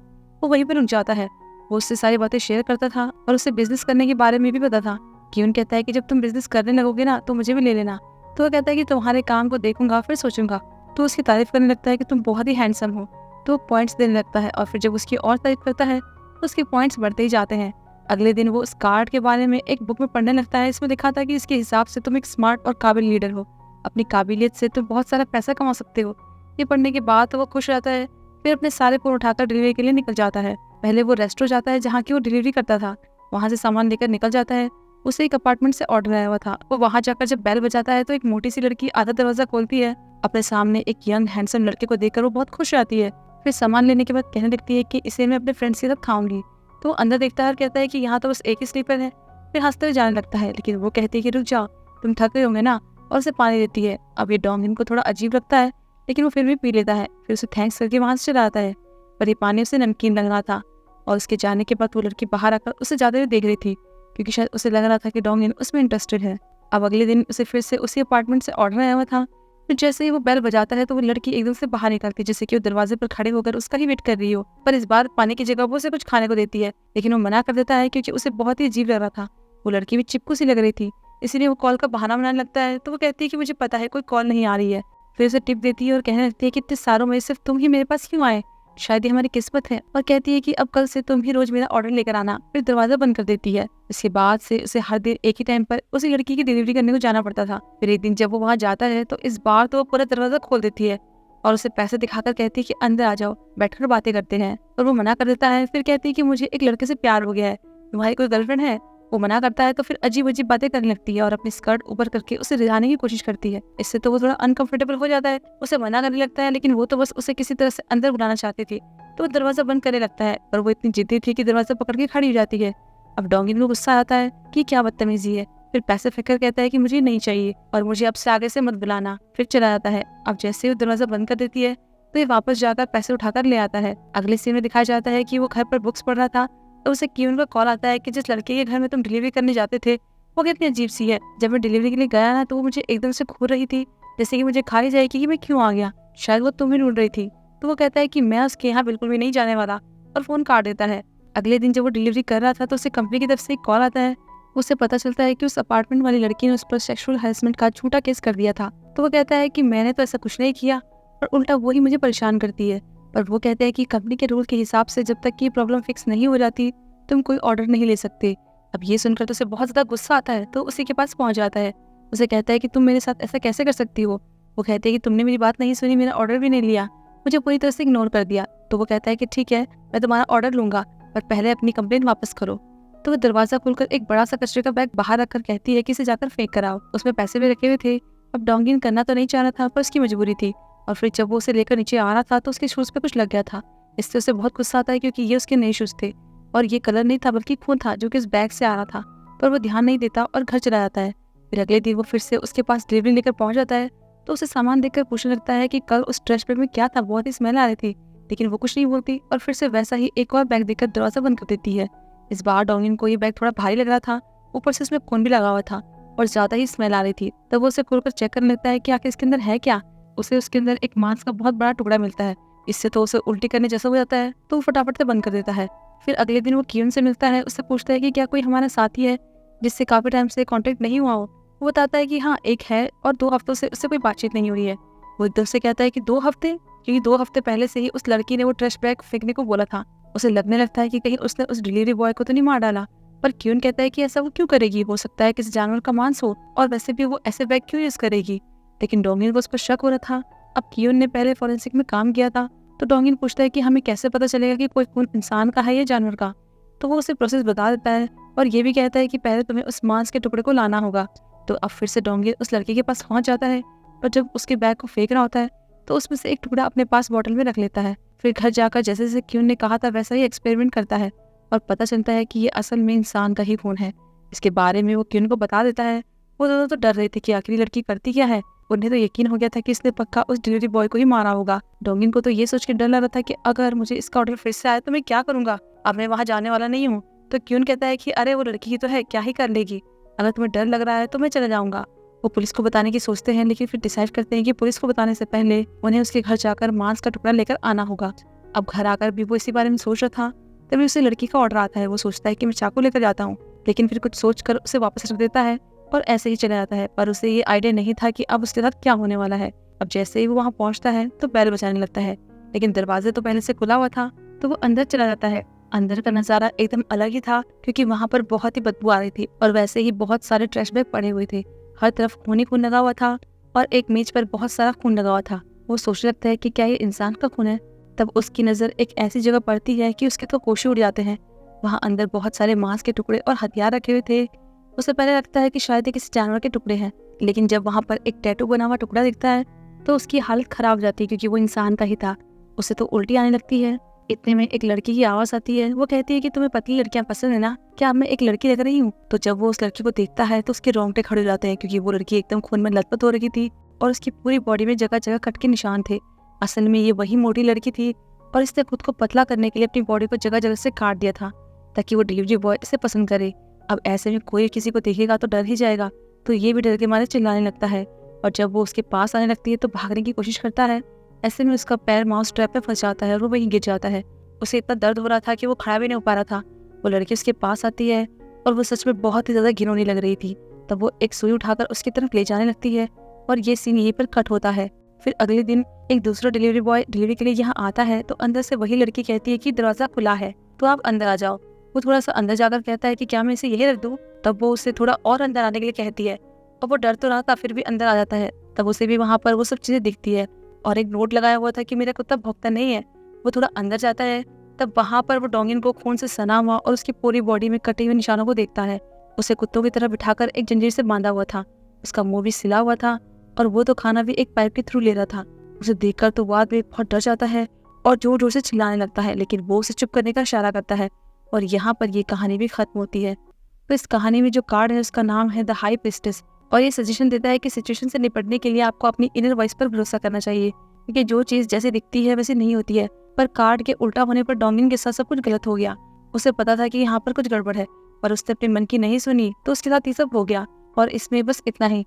वो वहीं पर रुक जाता है। वो उससे सारी बातें शेयर करता था और उसे बिजनेस करने के बारे में भी पता था। क्यून कहता है कि जब तुम बिजनेस करने लगोगे ना तो मुझे भी ले लेना। तो वो कहता है कि तुम्हारे काम को देखूंगा फिर सोचूंगा। तो उसकी तारीफ करने लगता है कि तुम बहुत ही हैंडसम हो, तो वो पॉइंट्स देने लगता है और फिर जब उसकी और तारीफ करता है तो उसके पॉइंट्स बढ़ते ही जाते हैं। अगले दिन वो उस कार्ड के बारे में एक बुक में पढ़ने लगता है। इसमें लिखा था कि इसके हिसाब से तुम एक स्मार्ट और काबिल लीडर हो, अपनी काबिलियत से तुम बहुत सारा पैसा कमा सकते हो। ये पढ़ने के बाद तो वो खुश रहता है। फिर अपने सारे फोन उठाकर डिलीवरी के लिए निकल जाता है। पहले वो रेस्टोरेंट जाता है जहाँ की वो डिलीवरी करता था, वहाँ से सामान लेकर निकल जाता है। उसे एक अपार्टमेंट से ऑर्डर आया हुआ था। वो वहाँ जाकर जब बेल बजाता है तो एक मोटी सी लड़की आधा दरवाजा खोलती है। अपने सामने एक यंग हैंडसम लड़के को देखकर वो बहुत खुश रहती है। फिर सामान लेने के बाद कहने लगती है कि इसे मैं अपने फ्रेंड्स के साथ खाऊंगी। तो वो अंदर देखता है और कहता है कि यहाँ तो बस एक ही स्लीपर है। फिर हंसते हुए जाने लगता है, लेकिन वो कहती है कि रुक जाओ, तुम थक गए होंगे ना, और उसे पानी देती है। अब ये डोंगिन को थोड़ा अजीब लगता है, लेकिन वो फिर भी पी लेता है। फिर उसे थैंक्स करके वहां से चला आता है, पर ये पानी उसे नमकीन लग रहा था। और उसके जाने के बाद वो लड़की बाहर आकर उसे जाते हुए देख रही थी क्योंकि शायद उसे लग रहा था कि डोंगिन उसमें इंटरेस्टेड है। अब अगले दिन उसे फिर से उसी अपार्टमेंट से ऑर्डर आया हुआ था। फिर जैसे ही वो बेल बजाता है तो वो लड़की एकदम से बाहर निकलती है, जैसे कि वो दरवाजे पर खड़े होकर उसका ही वेट कर रही हो। पर इस बार पानी की जगह वो उसे कुछ खाने को देती है, लेकिन वो मना कर देता है क्योंकि उसे बहुत ही अजीब लग रहा था। वो लड़की भी चिपकू सी लग रही थी, इसीलिए वो कॉल का बहाना बनाने लगता है। तो वो कहती है कि मुझे पता है कोई कॉल नहीं आ रही है। फिर उसे टिप देती है और कहने लगती है कि इतने सालों में सिर्फ तुम ही मेरे पास क्यों आए, शायद ये हमारी किस्मत है, और कहती है कि अब कल से तुम ही रोज मेरा ऑर्डर लेकर आना। फिर दरवाजा बंद कर देती है। इसके बाद से उसे हर दिन एक ही टाइम पर उसी लड़की की डिलीवरी करने को जाना पड़ता था। फिर एक दिन जब वो वहाँ जाता है तो इस बार तो वो पूरा दरवाजा खोल देती है और उसे पैसे दिखाकर कहती है कि अंदर आ जाओ, बैठकर बातें करते हैं। और वो मना कर देता है। फिर कहती है कि मुझे एक लड़के से प्यार हो गया है, तुम्हारी कोई गर्लफ्रेंड है? वो मना करता है तो फिर अजीब अजीब बातें करने लगती है और अपनी स्कर्ट ऊपर करके उसे रिझाने की कोशिश करती है। इससे तो वो थोड़ा अनकंफर्टेबल हो जाता है, उसे मना करने लगता है, लेकिन वो तो बस उसे किसी तरह से अंदर बुलाना चाहती थी। तो वो दरवाजा बंद करने लगता है और वो इतनी जिद्दी थी कि दरवाजा पकड़ के खड़ी हो जाती है। अब डोंगिन को गुस्सा आता है कि क्या बदतमीजी है। फिर पैसे फेंककर कहता है कि मुझे नहीं चाहिए और मुझे अब से आगे से मत बुलाना। फिर चला जाता है। अब जैसे ही वो दरवाजा बंद कर देती है तो ये वापस जाकर पैसे उठाकर ले आता है। अगले सीन में दिखाया जाता है कि वो घर पर बुक्स पढ़ रहा था तो उसे क्यून का कॉल आता है कि जिस लड़के के घर में तुम डिलीवरी करने जाते थे वो कितनी अजीब सी है। जब मैं डिलीवरी के लिए गया ना तो वो मुझे एकदम से घूर रही थी, जैसे कि मुझे खा ही जाएगी कि मैं क्यों आ गया। शायद वो तुम्हें ढूंढ रही थी। तो वो कहता है कि मैं उसके यहाँ बिल्कुल भी नहीं जाने वाला और फोन काट देता है। अगले दिन जब वो डिलीवरी कर रहा था तो उसे कंपनी की तरफ से एक कॉल आता है। उससे पता चलता है कि उस अपार्टमेंट वाली लड़की ने उस पर सेक्सुअल हैरेसमेंट का झूठा केस कर दिया था। तो वो कहता है कि मैंने तो ऐसा कुछ नहीं किया और उल्टा वो ही मुझे परेशान करती है। पर वो कहते हैं कि कंपनी के रूल के हिसाब से जब तक कि प्रॉब्लम फिक्स नहीं हो जाती तुम कोई ऑर्डर नहीं ले सकते। अब ये सुनकर तो उसे बहुत ज्यादा गुस्सा आता है, तो उसी के पास पहुंच जाता है। उसे कहता है कि तुम मेरे साथ ऐसा कैसे कर सकती हो। वो कहते हैं कि तुमने मेरी बात नहीं सुनी, मेरा ऑर्डर भी नहीं लिया, मुझे पूरी तरह से इग्नोर कर दिया। तो वो कहता है कि ठीक है, मैं तुम्हारा ऑर्डर लूंगा, पर पहले अपनी कंप्लेंट वापस करो। तो वो दरवाजा खोलकर एक बड़ा सा कचरे का बैग बाहर रखकर कहती है कि इसे जाकर फेंक कर आओ। उसमें पैसे भी रखे हुए थे। अब डोंगिन करना तो नहीं चाह रहा था, पर उसकी मजबूरी थी। और फिर जब वो उसे लेकर नीचे आ रहा था तो उसके शूज पे कुछ लग गया था। इससे उसे बहुत गुस्सा आता है क्योंकि ये उसके नए शूज थे और ये कलर नहीं था बल्कि खून था जो कि इस बैग से आ रहा था। पर वो ध्यान नहीं देता और घर चला जाता है। फिर अगले दिन वो फिर से उसके पास डिलीवरी लेकर पहुंच जाता है तो उसे सामान देखकर पूछने लगता है कि कल उस ट्रैश बैग में क्या था, बहुत ही स्मेल आ रही थी। लेकिन वो कुछ नहीं बोलती और फिर से वैसा ही एक और बैग देखकर दरवाजा बंद कर देती है। इस बार डोंगिन को ये बैग थोड़ा भारी लग रहा था, ऊपर से उसमें खून भी लगा हुआ था और ज्यादा ही स्मेल आ रही थी। तब वो उसे खोलकर चेक करने लगता है कि आखिर इसके अंदर है क्या। उसे उसके अंदर एक मांस का बहुत बड़ा टुकड़ा मिलता है। इससे तो उसे उल्टी करने जैसा हो जाता है, तो वो फटाफट से बंद कर देता है। फिर अगले दिन वो क्यून से मिलता है, उससे पूछता है कि क्या कोई हमारा साथी है जिससे काफी टाइम से कांटेक्ट नहीं हुआ हो। वो बताता है कि हाँ एक है और 2 हफ्तों से उससे कोई बातचीत नहीं हुई है। वो एकदम से कहता है कि 2 हफ्ते, क्योंकि 2 हफ्ते पहले से ही उस लड़की ने वो ट्रैश बैग फेंकने को बोला था। उसे लगने लगता है कि कहीं उसने उस डिलीवरी बॉय को तो नहीं मार डाला। पर क्यून कहता है कि ऐसा वो क्यों करेगी, हो सकता है किसी जानवर का मांस हो, और वैसे भी वो ऐसे बैग क्यों यूज करेगी। लेकिन डोंगिन को उस पर शक हो रहा था। अब क्यून ने पहले फॉरेंसिक में काम किया था, तो डोंगिन पूछता है कि हमें कैसे पता चलेगा कि कोई खून इंसान का है या जानवर का। तो वो उसे प्रोसेस बता देता है और ये भी कहता है कि पहले तुम्हें उस मांस के टुकड़े को लाना होगा। तो अब फिर से डोंगिन उस लड़के के पास पहुंच जाता है, पर जब उसके बैग को फेंक रहा होता है तो उसमें से एक टुकड़ा अपने पास बोतल में रख लेता है। फिर घर जाकर जैसे जैसे क्यून ने कहा था वैसा ही एक्सपेरिमेंट करता है और पता चलता है कि ये असल में इंसान का ही खून है। इसके बारे में वो क्यून को बता देता है। वो दोनों तो डर रहे थे कि आखिर लड़की करती क्या है। उन्हें तो यकीन हो गया था कि इसने पक्का उस डिलीवरी बॉय को ही मारा होगा। डोंगिन को तो ये सोच के डर लग रहा था कि अगर मुझे इसका ऑर्डर फिर से आया तो मैं क्या करूंगा, अब मैं वहाँ जाने वाला नहीं हूँ। तो क्यून कहता है कि अरे वो लड़की ही तो है, क्या ही कर लेगी, अगर तुम्हें डर लग रहा है तो मैं चले जाऊंगा। वो पुलिस को बताने की सोचते हैं, लेकिन फिर डिसाइड करते हैं कि पुलिस को बताने से पहले उन्हें उसके घर जाकर मांस का टुकड़ा लेकर आना होगा। अब घर आकर भी वो इसी बारे में सोच रहा था, तभी उसे लड़की का ऑर्डर आता है। वो सोचता है कि मैं चाकू लेकर जाता हूँ, लेकिन फिर कुछ सोचकर उसे वापस रख देता है और ऐसे ही चला जाता है। पर उसे ये आइडिया नहीं था कि अब उसके साथ क्या होने वाला है। अब जैसे ही वो वहाँ पहुँचता है तो बैल बजाने लगता है, लेकिन दरवाजे तो पहले से खुला हुआ था, तो वो अंदर चला जाता है। अंदर का नजारा एकदम अलग ही था, क्योंकि वहाँ पर बहुत ही बदबू आ रही थी और वैसे ही बहुत सारे ट्रैश बैग पड़े हुए थे। हर तरफ खून ही खून लगा हुआ था और एक मेज पर बहुत सारा खून लगा हुआ था। वो सोचने लगता है कि क्या ये इंसान का खून है। तब उसकी नज़र एक ऐसी जगह पड़ती है कि उसके तो होश उड़ जाते हैं। वहाँ अंदर बहुत सारे मांस के टुकड़े और हथियार रखे हुए थे। उसे पहले लगता है कि शायद ये किसी जानवर के टुकड़े हैं, लेकिन जब वहाँ पर एक टैटू बना हुआ टुकड़ा दिखता है तो उसकी हालत खराब हो जाती है, क्योंकि वो इंसान का ही था। उसे तो उल्टी आने लगती है। इतने में एक लड़की की आवाज़ आती है। वो कहती है कि तुम्हें पतली लड़कियां पसंद है ना, क्या अब मैं एक लड़की लग रही हूँ। तो जब वो उस लड़की को देखता है तो उसके रोंगटे खड़े हो जाते हैं, क्योंकि वो लड़की एकदम खून में लथपथ हो रही थी और उसकी पूरी बॉडी में जगह जगह कट के निशान थे। असल में ये वही मोटी लड़की थी और इसने खुद को पतला करने के लिए अपनी बॉडी को जगह जगह से काट दिया था ताकि वो डिलीवरी बॉय इसे पसंद करे। अब ऐसे में कोई किसी को देखेगा तो डर ही जाएगा, तो ये भी डर के मारे चिल्लाने लगता है। और जब वो उसके पास आने लगती है तो भागने की कोशिश करता है। ऐसे में उसका पैर माउस ट्रैप में फंस जाता है और वो वहीं गिर जाता है। उसे इतना दर्द हो रहा था कि वो खड़ा भी नहीं हो पा रहा था। वो लड़की उसके पास आती है और वो सच में बहुत ही ज्यादा घिनौनी लग रही थी। तब वो एक सुई उठाकर उसकी तरफ ले जाने लगती है और ये सीन यहीं पर कट होता है। फिर अगले दिन एक दूसरा डिलीवरी बॉय डिलीवरी के लिए यहाँ आता है तो अंदर से वही लड़की कहती है कि दरवाजा खुला है तो आप अंदर आ जाओ। वो थोड़ा सा अंदर जाकर कहता है कि क्या मैं इसे यही रख दूँ। तब वो उससे थोड़ा और अंदर आने के लिए कहती है और वो डर तो रहा था फिर भी अंदर आ जाता है। तब उसे भी वहाँ पर वो सब चीजें दिखती है और एक नोट लगाया हुआ था कि मेरा कुत्ता भौंकता नहीं है। वो थोड़ा अंदर जाता है तब वहाँ पर वो डोंगिन को खून से सना हुआ और उसकी पूरी बॉडी में कटे हुए निशानों को देखता है। उसे कुत्तों की तरह बिठाकर एक जंजीर से बांधा हुआ था, उसका मुंह भी सिला हुआ था और वो तो खाना भी एक पाइप के थ्रू ले रहा था। उसे देखकर तो वो आदमी बहुत डर जाता है और जोर जोर से चिल्लाने लगता है, लेकिन वो उसे चुप करने का इशारा करता है और यहाँ पर ये कहानी भी खत्म होती है। तो इस कहानी में जो कार्ड है उसका नाम है द हाई प्रीस्टेस और ये सजेशन देता है कि सिचुएशन से निपटने के लिए आपको अपनी इनर वॉइस पर भरोसा करना चाहिए, क्योंकि जो चीज जैसे दिखती है वैसे नहीं होती है। पर कार्ड के उल्टा होने पर डोंगिन के साथ सब कुछ गलत हो गया। उसे पता था कि यहाँ पर कुछ गड़बड़ है पर उसने अपने मन की नहीं सुनी तो उसके साथ ये सब हो गया। और इसमें बस इतना ही।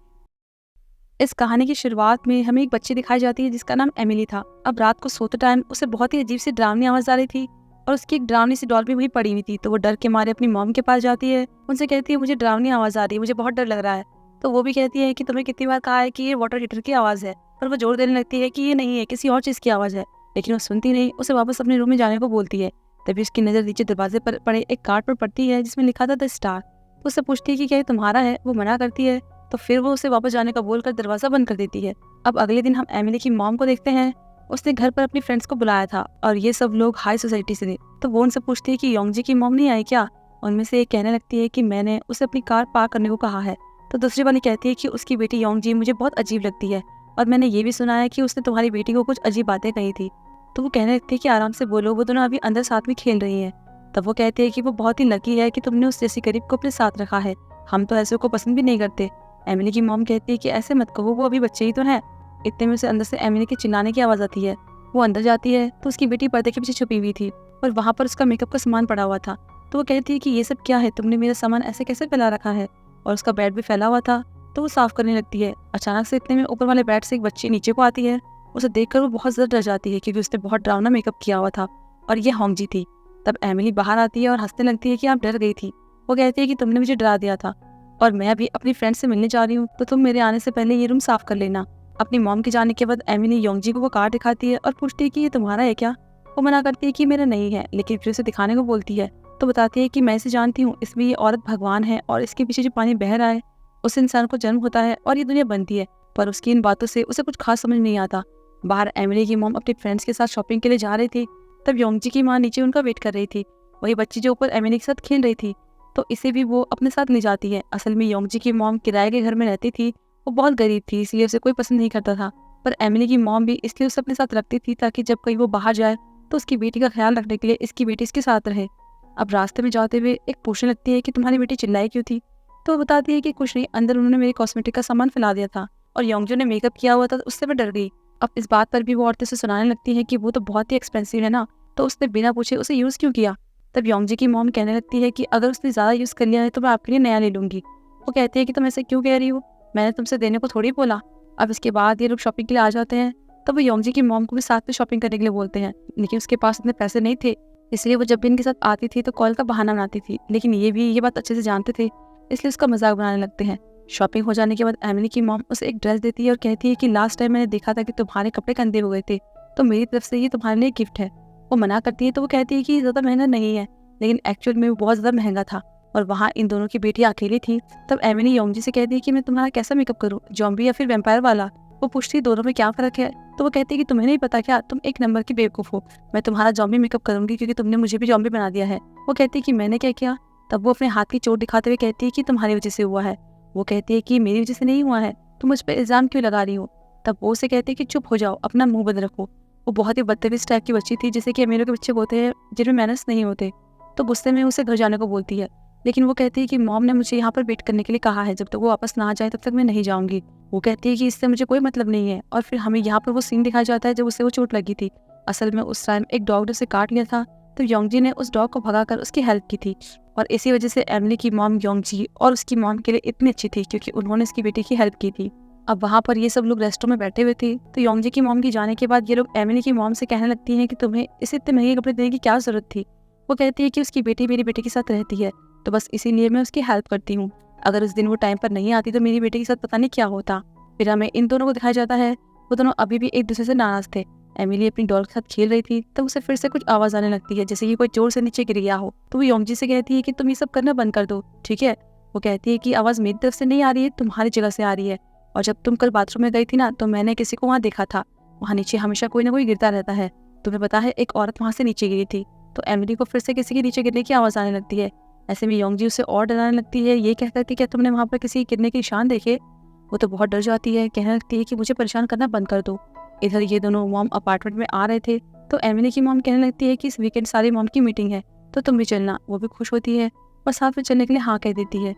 इस कहानी की शुरुआत में हमें एक बच्ची दिखाई जाती है जिसका नाम एमिली था। अब रात को सोते टाइम उसे बहुत ही अजीब सी डरावनी आवाज आ रही थी और उसकी एक डरावनी सी डॉल भी वहीं पड़ी हुई थी। तो वो डर के मारे अपनी मॉम के पास जाती है, उनसे कहती है मुझे डरावनी आवाज आ रही है, मुझे बहुत डर लग रहा है। तो वो भी कहती है कि तुम्हें कितनी बार कहा है कि ये वाटर हीटर की आवाज है, पर वो जोर देने लगती है कि ये नहीं है, किसी और चीज की आवाज है। लेकिन वो सुनती नहीं, उसे वापस अपने रूम में जाने को बोलती है। तभी उसकी नजर नीचे दरवाजे पर पड़े एक कार्ड पर पड़ती है जिसमें लिखा था द स्टार। तो उससे पूछती है कि क्या ये तुम्हारा है। वो मना करती है तो फिर वो उसे वापस जाने का बोलकर दरवाजा बंद कर देती है। अब अगले दिन हम एमिली की मॉम को देखते हैं। उसने घर पर अपनी फ्रेंड्स को बुलाया था और ये सब लोग हाई सोसाइटी से थे। तो वो उनसे पूछती है कि योंगजी की मॉम नहीं आई क्या। उनमें से एक कहने लगती है कि मैंने उसे अपनी कार पार्क करने को कहा है। तो दूसरी वाली कहती है कि उसकी बेटी योंगजी मुझे बहुत अजीब लगती है और मैंने ये भी सुना है कि उसने तुम्हारी बेटी को कुछ अजीब बातें कही थी। तो वो कहने लगती है कि आराम से बोलो, वो दोनों अभी अंदर साथ में खेल रही है। तब वो कहती है कि वो बहुत ही लकी है कि तुमने उस जैसी गरीब को अपने साथ रखा है, हम तो ऐसे को पसंद भी नहीं करते। एमिली की मॉम कहती है कि ऐसे मत कहो, वो अभी बच्चे ही तो है। इतने में उसे अंदर से एमिली के चिल्लाने की आवाज आती है। वो अंदर जाती है तो उसकी बेटी पर्दे के पीछे छुपी हुई थी और वहाँ पर उसका मेकअप का सामान पड़ा हुआ था। तो वो कहती है कि ये सब क्या है, तुमने मेरा सामान ऐसे कैसे फैला रखा है। और उसका बेड भी फैला हुआ था। तो वो साफ करने लगती है। अचानक से इतने में ऊपर वाले बेड से एक बच्ची नीचे को आती है। उसे देखकर वो बहुत ज्यादा डर जाती है क्योंकि उसने बहुत डरावना मेकअप किया हुआ था और ये होंगजी थी। तब एमिली बाहर आती है और हंसने लगती है कि आप डर गई थी। वो कहती है कि तुमने मुझे डरा दिया था और मैं अभी अपनी फ्रेंड से मिलने जा रही हूँ, तो तुम मेरे आने से पहले ये रूम साफ कर लेना। अपनी मॉम के जाने के बाद एमिली योंगजी को वो कार्ड दिखाती है और पूछती है कि ये तुम्हारा है क्या। वो मना करती है कि मेरा नहीं है, लेकिन फिर उसे दिखाने को बोलती है। तो बताती है कि मैं इसे जानती हूँ, इसमें ये औरत भगवान है और इसके पीछे जो पानी बह रहा है उस इंसान को जन्म होता है और ये दुनिया बनती है। पर उसकी इन बातों से उसे कुछ खास समझ नहीं आता। बाहर एमिली की मॉम अपने फ्रेंड्स के साथ शॉपिंग के लिए जा रही थी। तब योंगजी की माँ नीचे उनका वेट कर रही थी। वही बच्ची जो ऊपर एमिली के साथ खेल रही थी, तो इसे भी वो अपने साथ ले जाती है। असल में योंगजी की मॉम किराए के घर में रहती थी। वो बहुत गरीब थी इसलिए उसे कोई पसंद नहीं करता था, पर एमिली की मॉम भी इसलिए उसे अपने साथ रखती थी ताकि जब कहीं वो बाहर जाए तो उसकी बेटी का ख्याल रखने के लिए इसकी बेटी इसके साथ रहे। अब रास्ते में जाते हुए एक पूछने लगती है कि तुम्हारी बेटी चिल्लाई क्यों थी। तो वो बताती है कि कुछ नहीं, अंदर उन्होंने मेरे कॉस्मेटिक का सामान फैला दिया था और योंगजो ने मेकअप किया हुआ था, उससे मैं डर गई। अब इस बात पर भी वो औरतें से सुनाने लगती है कि वो तो बहुत ही एक्सपेंसिव है ना, तो उसने बिना पूछे उसे यूज क्यों किया। तब योंगजी की मॉम कहने लगती है कि अगर उसने ज्यादा यूज कर लिया है तो मैं आपके लिए नया ले लूंगी। वो कहती है कि तुम ऐसे क्यों कह रही हो, मैंने तुमसे देने को थोड़ी बोला। अब इसके बाद ये लोग शॉपिंग के लिए आ जाते हैं। तब वो योंगजी की मॉम को भी साथ में शॉपिंग करने के लिए बोलते हैं, लेकिन उसके पास इतने पैसे नहीं थे, इसलिए वो जब भी इनके साथ आती थी तो कॉल का बहाना बनाती थी। लेकिन ये भी ये बात अच्छे से जानते थे, इसलिए उसका मजाक बनाने लगते हैं। शॉपिंग हो जाने के बाद एमिली की मॉम उसे एक ड्रेस देती है और कहती है कि लास्ट टाइम मैंने देखा था कि तुम्हारे कपड़े गंदे हो गए थे, तो मेरी तरफ से ये तुम्हारे लिए गिफ्ट है। वो मना करती है तो वो कहती है कि ज्यादा महंगा नहीं है, लेकिन एक्चुअल में वो बहुत ज्यादा महंगा था और वहाँ इन दोनों की बेटियां अकेली थी। तब एमिली योंगजी से कहती है कि मैं तुम्हारा कैसा मेकअप करूँ, जॉम्बी या फिर वैम्पायर वाला। वो पूछती है दोनों में क्या फर्क है। तो वो कहती है कि तुम्हें नहीं पता क्या, तुम एक नंबर की बेवकूफ हो, मैं तुम्हारा जॉम्बी मेकअप करूंगी क्योंकि तुमने मुझे भी जॉम्बी बना दिया है। वो कहती है कि मैंने क्या किया। तब वो अपने हाथ की चोट दिखाते हुए कहती है कि तुम्हारी वजह से हुआ है। वो कहती है कि मेरी वजह से नहीं हुआ है, तुम मुझ पर इल्जाम क्यों लगा रही हो। तब वो उसे कहती है कि चुप हो जाओ, अपना मुंह बंद रखो। वो बहुत ही बदतमीज टाइप की बच्ची थी, जैसे कि अमीरों के बच्चे होते हैं जिनमें मैनर्स नहीं होते। तो गुस्से में उसे घर जाने को बोलती है, लेकिन वो कहती है कि मॉम ने मुझे यहाँ पर वेट करने के लिए कहा है, जब तक वो वापस ना आ जाए तब तक मैं नहीं जाऊंगी। वो कहती है कि इससे मुझे कोई मतलब नहीं है। और फिर हमें यहाँ पर वो सीन दिखाया जाता है जब उसे वो चोट लगी थी। असल में उस टाइम एक डॉग ने उसे काट लिया था, तो योंगजी ने उस डॉग को भगाकर उसकी हेल्प की थी और इसी वजह से एमिली की मॉम योंगजी और उसकी मॉम के लिए इतनी अच्छी थी क्योंकि उन्होंने उसकी बेटी की हेल्प की थी। अब वहाँ पर ये सब लोग रेस्टोरेंट में बैठे हुए थे, तो योंगजी की मॉम की जाने के बाद ये लोग एमिली की मॉम से कहने लगती हैं कि तुम्हें इसे इतने महंगे कपड़े देने की क्या जरूरत थी। वो कहती है कि उसकी बेटी मेरी बेटी के साथ रहती है, तो बस इसीलिए मैं उसकी हेल्प करती हूँ। अगर उस दिन वो टाइम पर नहीं आती तो मेरी बेटी के साथ पता नहीं क्या होता। फिर हमें इन दोनों को दिखाया जाता है वो दोनों अभी भी एक दूसरे से नाराज थे। एमिली अपनी डॉल के साथ खेल रही थी तब उसे फिर से कुछ आवाज आने लगती है, जैसे कि कोई जोर से नीचे गिर गया हो। तो वो योंगजी से कहती है कि तुम ये सब करना बंद कर दो, ठीक है। वो कहती है कि आवाज मेरी तरफ से नहीं आ रही है, तुम्हारी जगह से आ रही है। और जब तुम कल बाथरूम में गई थी ना, तो मैंने किसी को वहाँ देखा था। वहाँ नीचे हमेशा कोई ना कोई गिरता रहता है। तुम्हें पता है, एक औरत वहाँ से नीचे गिरी थी। तो एमिली को फिर से किसी के नीचे गिरने की आवाज आने लगती है। ऐसे में योंगजी उसे और डराने लगती है, ये कहकर कि क्या तुमने वहाँ पर किसी गिरने के निशान देखे। वो तो बहुत डर जाती है, कहने लगती है कि मुझे परेशान करना बंद कर दो। इधर ये दोनों मॉम अपार्टमेंट में आ रहे थे तो एमिली की मॉम कहने लगती है कि इस वीकेंड सारी मॉम की मीटिंग है, तो तुम भी चलना। वो भी खुश होती है और साथ में चलने के लिए हाँ कह देती है।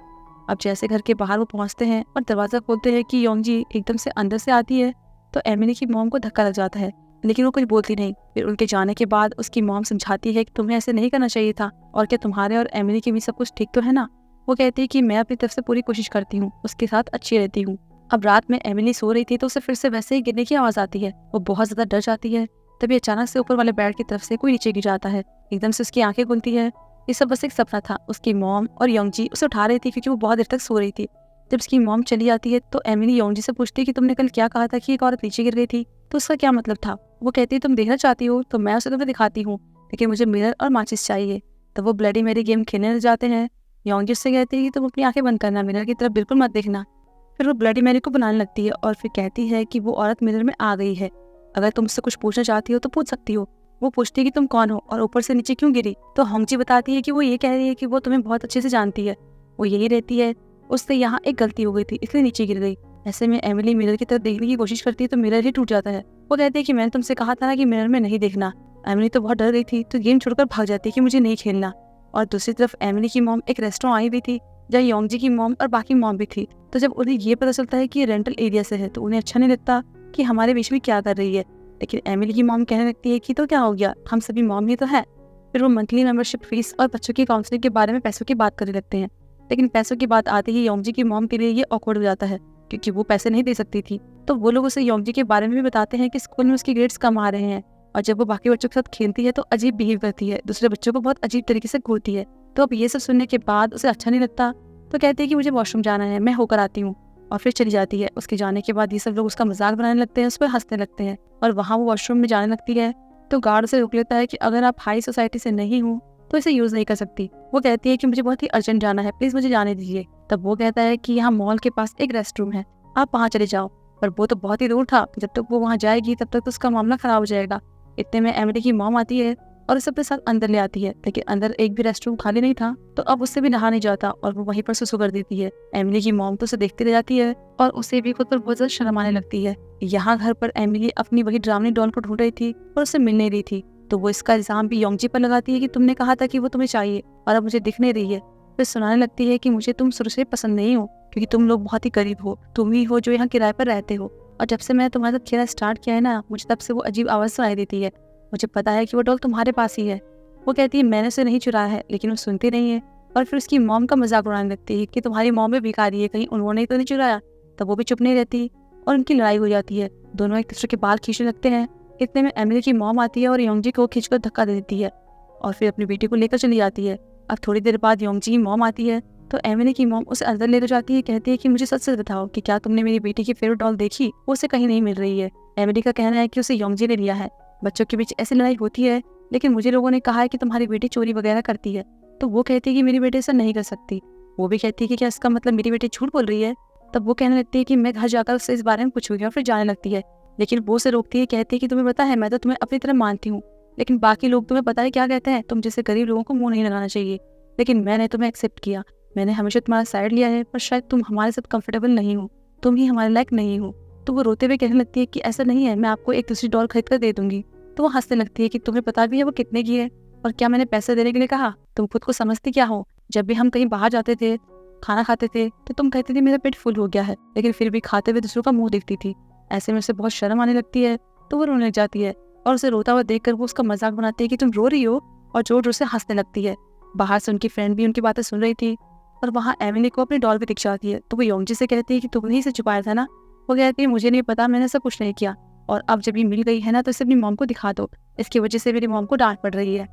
अब जैसे घर के बाहर वो पहुंचते हैं और दरवाजा खोलते हैं कि योंगजी एकदम से अंदर से आती है, तो एमिली की मॉम को धक्का लग जाता है, लेकिन वो कुछ बोलती नहीं। फिर उनके जाने के बाद उसकी मॉम समझाती है कि तुम्हें ऐसे नहीं करना चाहिए था, और क्या तुम्हारे और एमिली के भी सब कुछ ठीक तो है ना। वो कहती है कि मैं अपनी तरफ से पूरी कोशिश करती हूँ, उसके साथ अच्छी रहती हूँ। अब रात में एमिली सो रही थी तो उसे फिर से वैसे ही गिरने की आवाज आती है। वो बहुत ज्यादा डर जाती है। तभी अचानक से ऊपर वाले बेड की तरफ से कोई नीचे गिर जाता है। एकदम से उसकी आंखें खुलती है। ये सब बस एक सपना था। उसकी मॉम और योंगजी उसे उठा रही थी क्योंकि वो बहुत देर तक सो रही थी। जब उसकी मॉम चली आती है तो एमिली योंगजी से पूछती है कि तुमने कल क्या कहा था कि एक औरत नीचे गिर गई थी, तो उसका क्या मतलब था। वो कहती है तुम देखना चाहती हो तो मैं उसे तुम्हें दिखाती हूँ, लेकिन मुझे मिरर और माचिस चाहिए। तो वो ब्लडी मेरी गेम खेलने लग जाते हैं। योंगजी उससे कहती है कि तुम अपनी आंखें बंद करना, मिरर की तरफ बिल्कुल मत देखना। फिर वो ब्लडी मैरी को बनाने लगती है और फिर कहती है कि वो औरत मिरर में आ गई है, अगर तुम उससे कुछ पूछना चाहती हो तो पूछ सकती हो। वो पूछती है कि तुम कौन हो और ऊपर से नीचे क्यों गिरी। तो होंगजी बताती है कि वो ये कह रही है कि वो तुम्हें बहुत अच्छे से जानती है, वो यही रहती है, उससे यहाँ एक गलती हो गई थी इसलिए नीचे गिर गई। ऐसे में एमिली मिरर की तरफ देखने की कोशिश करती है तो मिरर ही टूट जाता है। वो कहती है कि मैंने तुमसे कहा था ना कि मिरर में नहीं देखना। एमिली तो बहुत डर गई थी तो गेम छोड़कर भाग जाती है कि मुझे नहीं खेलना। और दूसरी तरफ एमिली की मॉम एक रेस्टोरेंट आई हुई थी जहाँ योंगजी की मॉम और बाकी मॉम भी थी। तो जब उन्हें ये पता चलता है कि ये रेंटल एरिया से है तो उन्हें अच्छा नहीं लगता कि हमारे बीच में क्या कर रही है। लेकिन एमिली की मॉम कहने लगती है कि तो क्या हो गया, हम सभी मॉम ही तो है। फिर वो मंथली मेंबरशिप फीस और बच्चों की काउंसलिंग के बारे में पैसों की बात करने लगते हैं। लेकिन पैसों की बात आते ही योंगजी की मॉम के लिए ये ऑकवर्ड हो जाता है क्योंकि वो पैसे नहीं दे सकती थी। तो वो लोग उसे योंगजी के बारे में भी बताते हैं कि स्कूल में उसकी ग्रेड्स कम आ रहे हैं, और जब वो बाकी बच्चों के साथ खेलती है तो अजीब बिहेव करती है, दूसरे बच्चों को बहुत अजीब तरीके से घूरती है। तो अब ये सब सुनने के बाद उसे अच्छा नहीं लगता, तो कहती है कि मुझे वॉशरूम जाना है, मैं होकर आती हूँ। और फिर चली जाती है। उसके जाने के बाद ये सब लोग उसका मजाक बनाने लगते हैं, उस पर हंसने लगते हैं। और वहाँ वो वॉशरूम में जाने लगती है तो गार्ड से रोक लेता है कि अगर आप हाई सोसाइटी से नहीं हो तो इसे यूज नहीं कर सकती। वो कहती है कि मुझे बहुत ही अर्जेंट जाना है, प्लीज मुझे जाने दीजिए। तब वो कहता है कि यहाँ मॉल के पास एक रेस्ट रूम है, आप वहाँ चले जाओ। पर वो तो बहुत ही दूर था, जब तक वो वहाँ जाएगी तब तक तो उसका मामला खराब हो जाएगा। इतने में एमिली की मॉम आती है और उसे अपने साथ अंदर ले आती है, लेकिन अंदर एक भी रेस्ट रूम खाली नहीं था, तो अब उससे भी नहा नहीं जाता और वो वहीं पर सुसु कर देती है। एमिली की मॉम तो उसे देखती रह जाती है और उसे भी खुद पर बहुत ज्यादा शर्म आने लगती है। यहाँ घर पर एमिली अपनी वही ड्रामनी डॉल को ढूंढ रही थी और उसे मिल नहीं रही थी, तो वो इसका इल्जाम भी योंगजी पर लगाती है कि तुमने कहा था कि वो तुम्हें चाहिए और अब मुझे दिख नहीं रही है। फिर सुनाने लगती है कि मुझे तुम शुरू से पसंद नहीं हो क्योंकि तुम लोग बहुत ही गरीब हो, तुम ही हो जो यहाँ किराए पर रहते हो, और जब से मैं तुम्हारे साथ खेलना स्टार्ट किया है ना, मुझे तब से वो अजीब आवाज सुनाई देती है। मुझे पता है कि वो डॉल तुम्हारे पास ही है। वो कहती है मैंने उसे नहीं चुराया है, लेकिन वो सुनती नहीं है और फिर उसकी मॉम का मजाक उड़ाने लगती है कि तुम्हारी मॉम भी भिखारी है, कहीं उन्होंने तो नहीं चुराया। तब वो भी चुप नहीं रहती और उनकी लड़ाई हो जाती है। दोनों एक दूसरे के बाल खींचने लगते हैं। इतने में एमिली की मॉम आती है और योंगजी को खींचकर धक्का दे देती है और फिर अपनी बेटी को लेकर चली जाती है। अब थोड़ी देर बाद योंगजी की मॉम आती है तो एमिली की मॉम उसे अंदर लेकर जाती है, कहती है कि मुझे सच सच बताओ कि क्या तुमने मेरी बेटी की फेवरेट डॉल देखी, वो उसे कहीं नहीं मिल रही है। एमिली का कहना है कि उसे योंगजी ने लिया है। बच्चों के बीच ऐसी लड़ाई होती है, लेकिन मुझे लोगों ने कहा है कि तुम्हारी बेटी चोरी वगैरह करती है। तो वो कहती है कि मेरी बेटी ऐसा नहीं कर सकती। वो भी कहती है कि क्या इसका मतलब मेरी बेटी झूठ बोल रही है। तब वो कहने लगती है कि मैं घर जाकर उससे इस बारे में पूछूंगी और फिर जाने लगती है, लेकिन वो उसे रोकती है, कहती है कि तुम्हें पता है मैं तो तुम्हें अपनी तरह मानती हूँ, लेकिन बाकी लोग तुम्हें पता है क्या कहते हैं, तुम जैसे गरीब लोगों को मुंह नहीं लगाना चाहिए। लेकिन मैंने तुम्हें एक्सेप्ट किया, मैंने हमेशा तुम्हारा साइड लिया है, पर शायद तुम हमारे साथ कंफर्टेबल नहीं हो, तुम ही हमारे लायक नहीं हो। तो वो रोते हुए कहने लगती है कि ऐसा नहीं है, मैं आपको एक दूसरी डॉल खरीद कर दे दूंगी। तो वो हंसने लगती है कि तुम्हें पता भी है वो कितने की है, और क्या मैंने पैसे देने के लिए कहा, तुम खुद को समझती क्या हो। जब भी हम कहीं बाहर जाते थे, खाना खाते थे, तो तुम कहती थी मेरा पेट फुल हो गया है, लेकिन फिर भी खाते हुए दूसरों का मुंह देखती थी। ऐसे में उसे बहुत शर्म आने लगती है तो वो रोने लग जाती है और उसे रोता हुआ देखकर वो उसका मजाक बनाती है कि तुम रो रही हो, और जोर जोर से हंसने लगती है। बाहर से उनकी फ्रेंड भी उनकी बातें सुन रही थी और वहाँ एमिली को अपनी डॉल भी दिख जाती है। तो वो योंगजी से कहती है कि तुमने ही इसे छुपाया था ना। वो कहती है मुझे नहीं पता, मैंने ऐसा कुछ नहीं किया, और अब जब ये मिल गई है ना तो इसे अपनी मॉम को दिखा दो, इसकी वजह से मेरी मॉम को डांट पड़ रही है।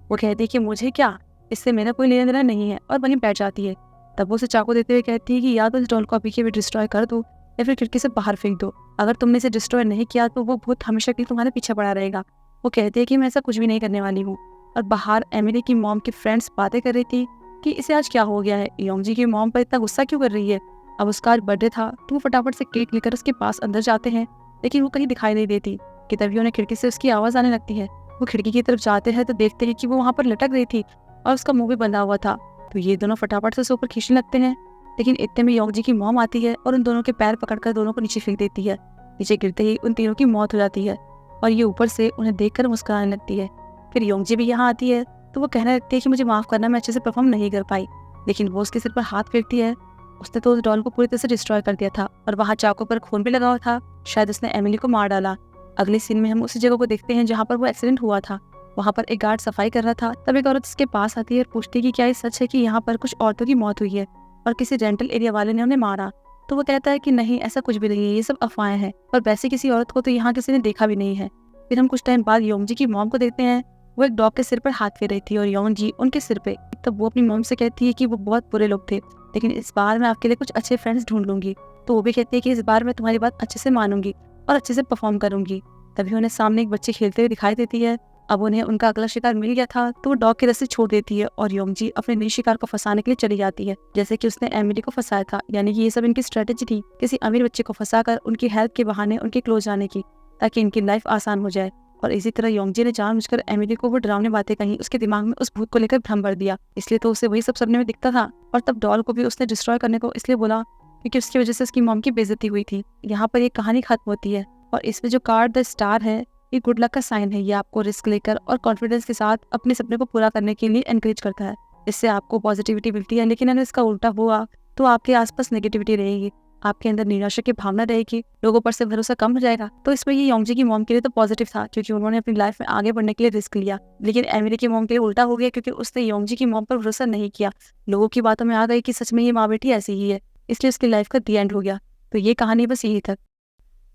वो कहती है कि मुझे क्या, इससे मेरा कोई लेना देना नहीं है, और वहीं बैठ जाती है। तब वो उसे चाकू देते हुए कहती है कि या तो इस डॉल को अभी के भी डिस्ट्रॉय कर दो, या फिर खिड़की से बाहर फेंक दो। अगर तुमने इसे डिस्ट्रॉय नहीं किया तो वो भूत हमेशा के लिए तुम्हारे पीछे पड़ा रहेगा। वो कहती है कि मैं ऐसा कुछ भी नहीं करने वाली हूँ। और बाहर एमिली की मॉम की फ्रेंड्स बातें कर रही थी कि इसे आज क्या हो गया है, योंगजी की मॉम पर इतना गुस्सा क्यों कर रही है। अब उसका आज बर्थडे था तो वो फटाफट से केक लेकर उसके पास अंदर जाते हैं, लेकिन वो कहीं दिखाई नहीं देती कि तभी उन्हें खिड़की से उसकी आवाज़ आने लगती है। वो खिड़की की तरफ जाते हैं तो देखते हैं कि वो वहाँ पर लटक रही थी और उसका मुंह भी बंधा हुआ था। तो ये दोनों फटाफट से उसे ऊपर खींचने लगते हैं, लेकिन इतने में योंगजी की मॉम आती है और उन दोनों के पैर पकड़कर दोनों को नीचे फेंक देती है। नीचे गिरते ही उन तीनों की मौत हो जाती है और ये ऊपर से उन्हें देखकर मुस्कुराने लगती है। फिर योंगजी भी यहाँ आती है तो वो कहने लगती है कि मुझे माफ़ करना, मैं अच्छे से परफॉर्म नहीं कर पाई। लेकिन वो उसके सिर पर हाथ फेरती है। उसने तो उस डॉल को पूरी तरह से डिस्ट्रॉय कर दिया था और वहाँ चाकू पर खून भी लगा हुआ था। शायद उसने एमिली को मार डाला। अगले सीन में हम उसी जगह को देखते हैं जहाँ पर वो एक्सीडेंट हुआ था। वहाँ पर एक गार्ड सफाई कर रहा था। तब एक औरत उसके पास आती है और पूछती है कि क्या ये सच है कि यहाँ पर कुछ औरतों की मौत हुई है और किसी रेंटल एरिया वाले ने उन्हें मारा। तो वो कहता है कि नहीं, ऐसा कुछ भी नहीं है, ये सब अफवाहें हैं, और वैसे किसी औरत को तो यहाँ किसी ने देखा भी नहीं है। फिर हम कुछ टाइम बाद योंगजी की मॉम को देखते हैं। वो एक डॉग के सिर पर हाथ फेर रही थी और योंगजी उनके सिर पे। तब वो अपनी मॉम से कहती है कि वो बहुत बुरे लोग थे, लेकिन इस बार मैं आपके लिए कुछ अच्छे फ्रेंड्स ढूंढ लूंगी। तो वो भी कहती है कि इस बार मैं तुम्हारी बात अच्छे से मानूंगी और अच्छे से परफॉर्म करूंगी। तभी उन्हें सामने एक बच्चे खेलते हुए दिखाई देती है। अब उन्हें उनका अगला शिकार मिल गया था तो वो डॉग की रस्सी छोड़ देती है और योंगजी अपने नई शिकार को फंसाने के लिए चली जाती है, जैसे कि उसने एमिली को फंसाया था। यानी कि ये सब इनकी स्ट्रेटेजी थी, किसी अमीर बच्चे को फंसाकर उनकी हेल्प के बहाने उनके क्लोज जाने की, ताकि इनकी लाइफ आसान हो जाए। और इसी तरह योंगजी ने जानबूझकर एमिली को वो डरावनी बातें कही, उसके दिमाग में उस भूत को लेकर भ्रम भर दिया। इसलिए तो उसे वही सब सपने में दिखता था। और तब डॉल को भी उसने डिस्ट्रॉय करने को इसलिए बोला क्योंकि उसकी वजह से उसकी मॉम की बेइज्जती हुई थी। यहाँ पर ये कहानी खत्म होती है और इसमें जो कार्ड द स्टार है ये गुड लक का साइन है। ये आपको रिस्क लेकर और कॉन्फिडेंस के साथ अपने सपने को पूरा करने के लिए एनकरेज करता है। इससे आपको पॉजिटिविटी मिलती है। लेकिन अगर इसका उल्टा हुआ तो आपके आसपास नेगेटिविटी रहेगी, आपके अंदर निराशा की भावना रहेगी, लोगों पर से भरोसा कम हो जाएगा। तो इसमें ये योंगजी की मॉम के लिए तो पॉजिटिव था क्योंकि उन्होंने अपनी लाइफ में आगे बढ़ने के लिए रिस्क लिया। लेकिन एमिली की मॉम के लिए उल्टा हो गया क्योंकि उसने योंगजी की मॉम पर भरोसा नहीं किया। लोगों की बातों में आ गई कि सच में ये माँ बेटी ऐसी ही है, इसलिए उसकी लाइफ का दी एंड हो गया। तो ये कहानी बस यही तक।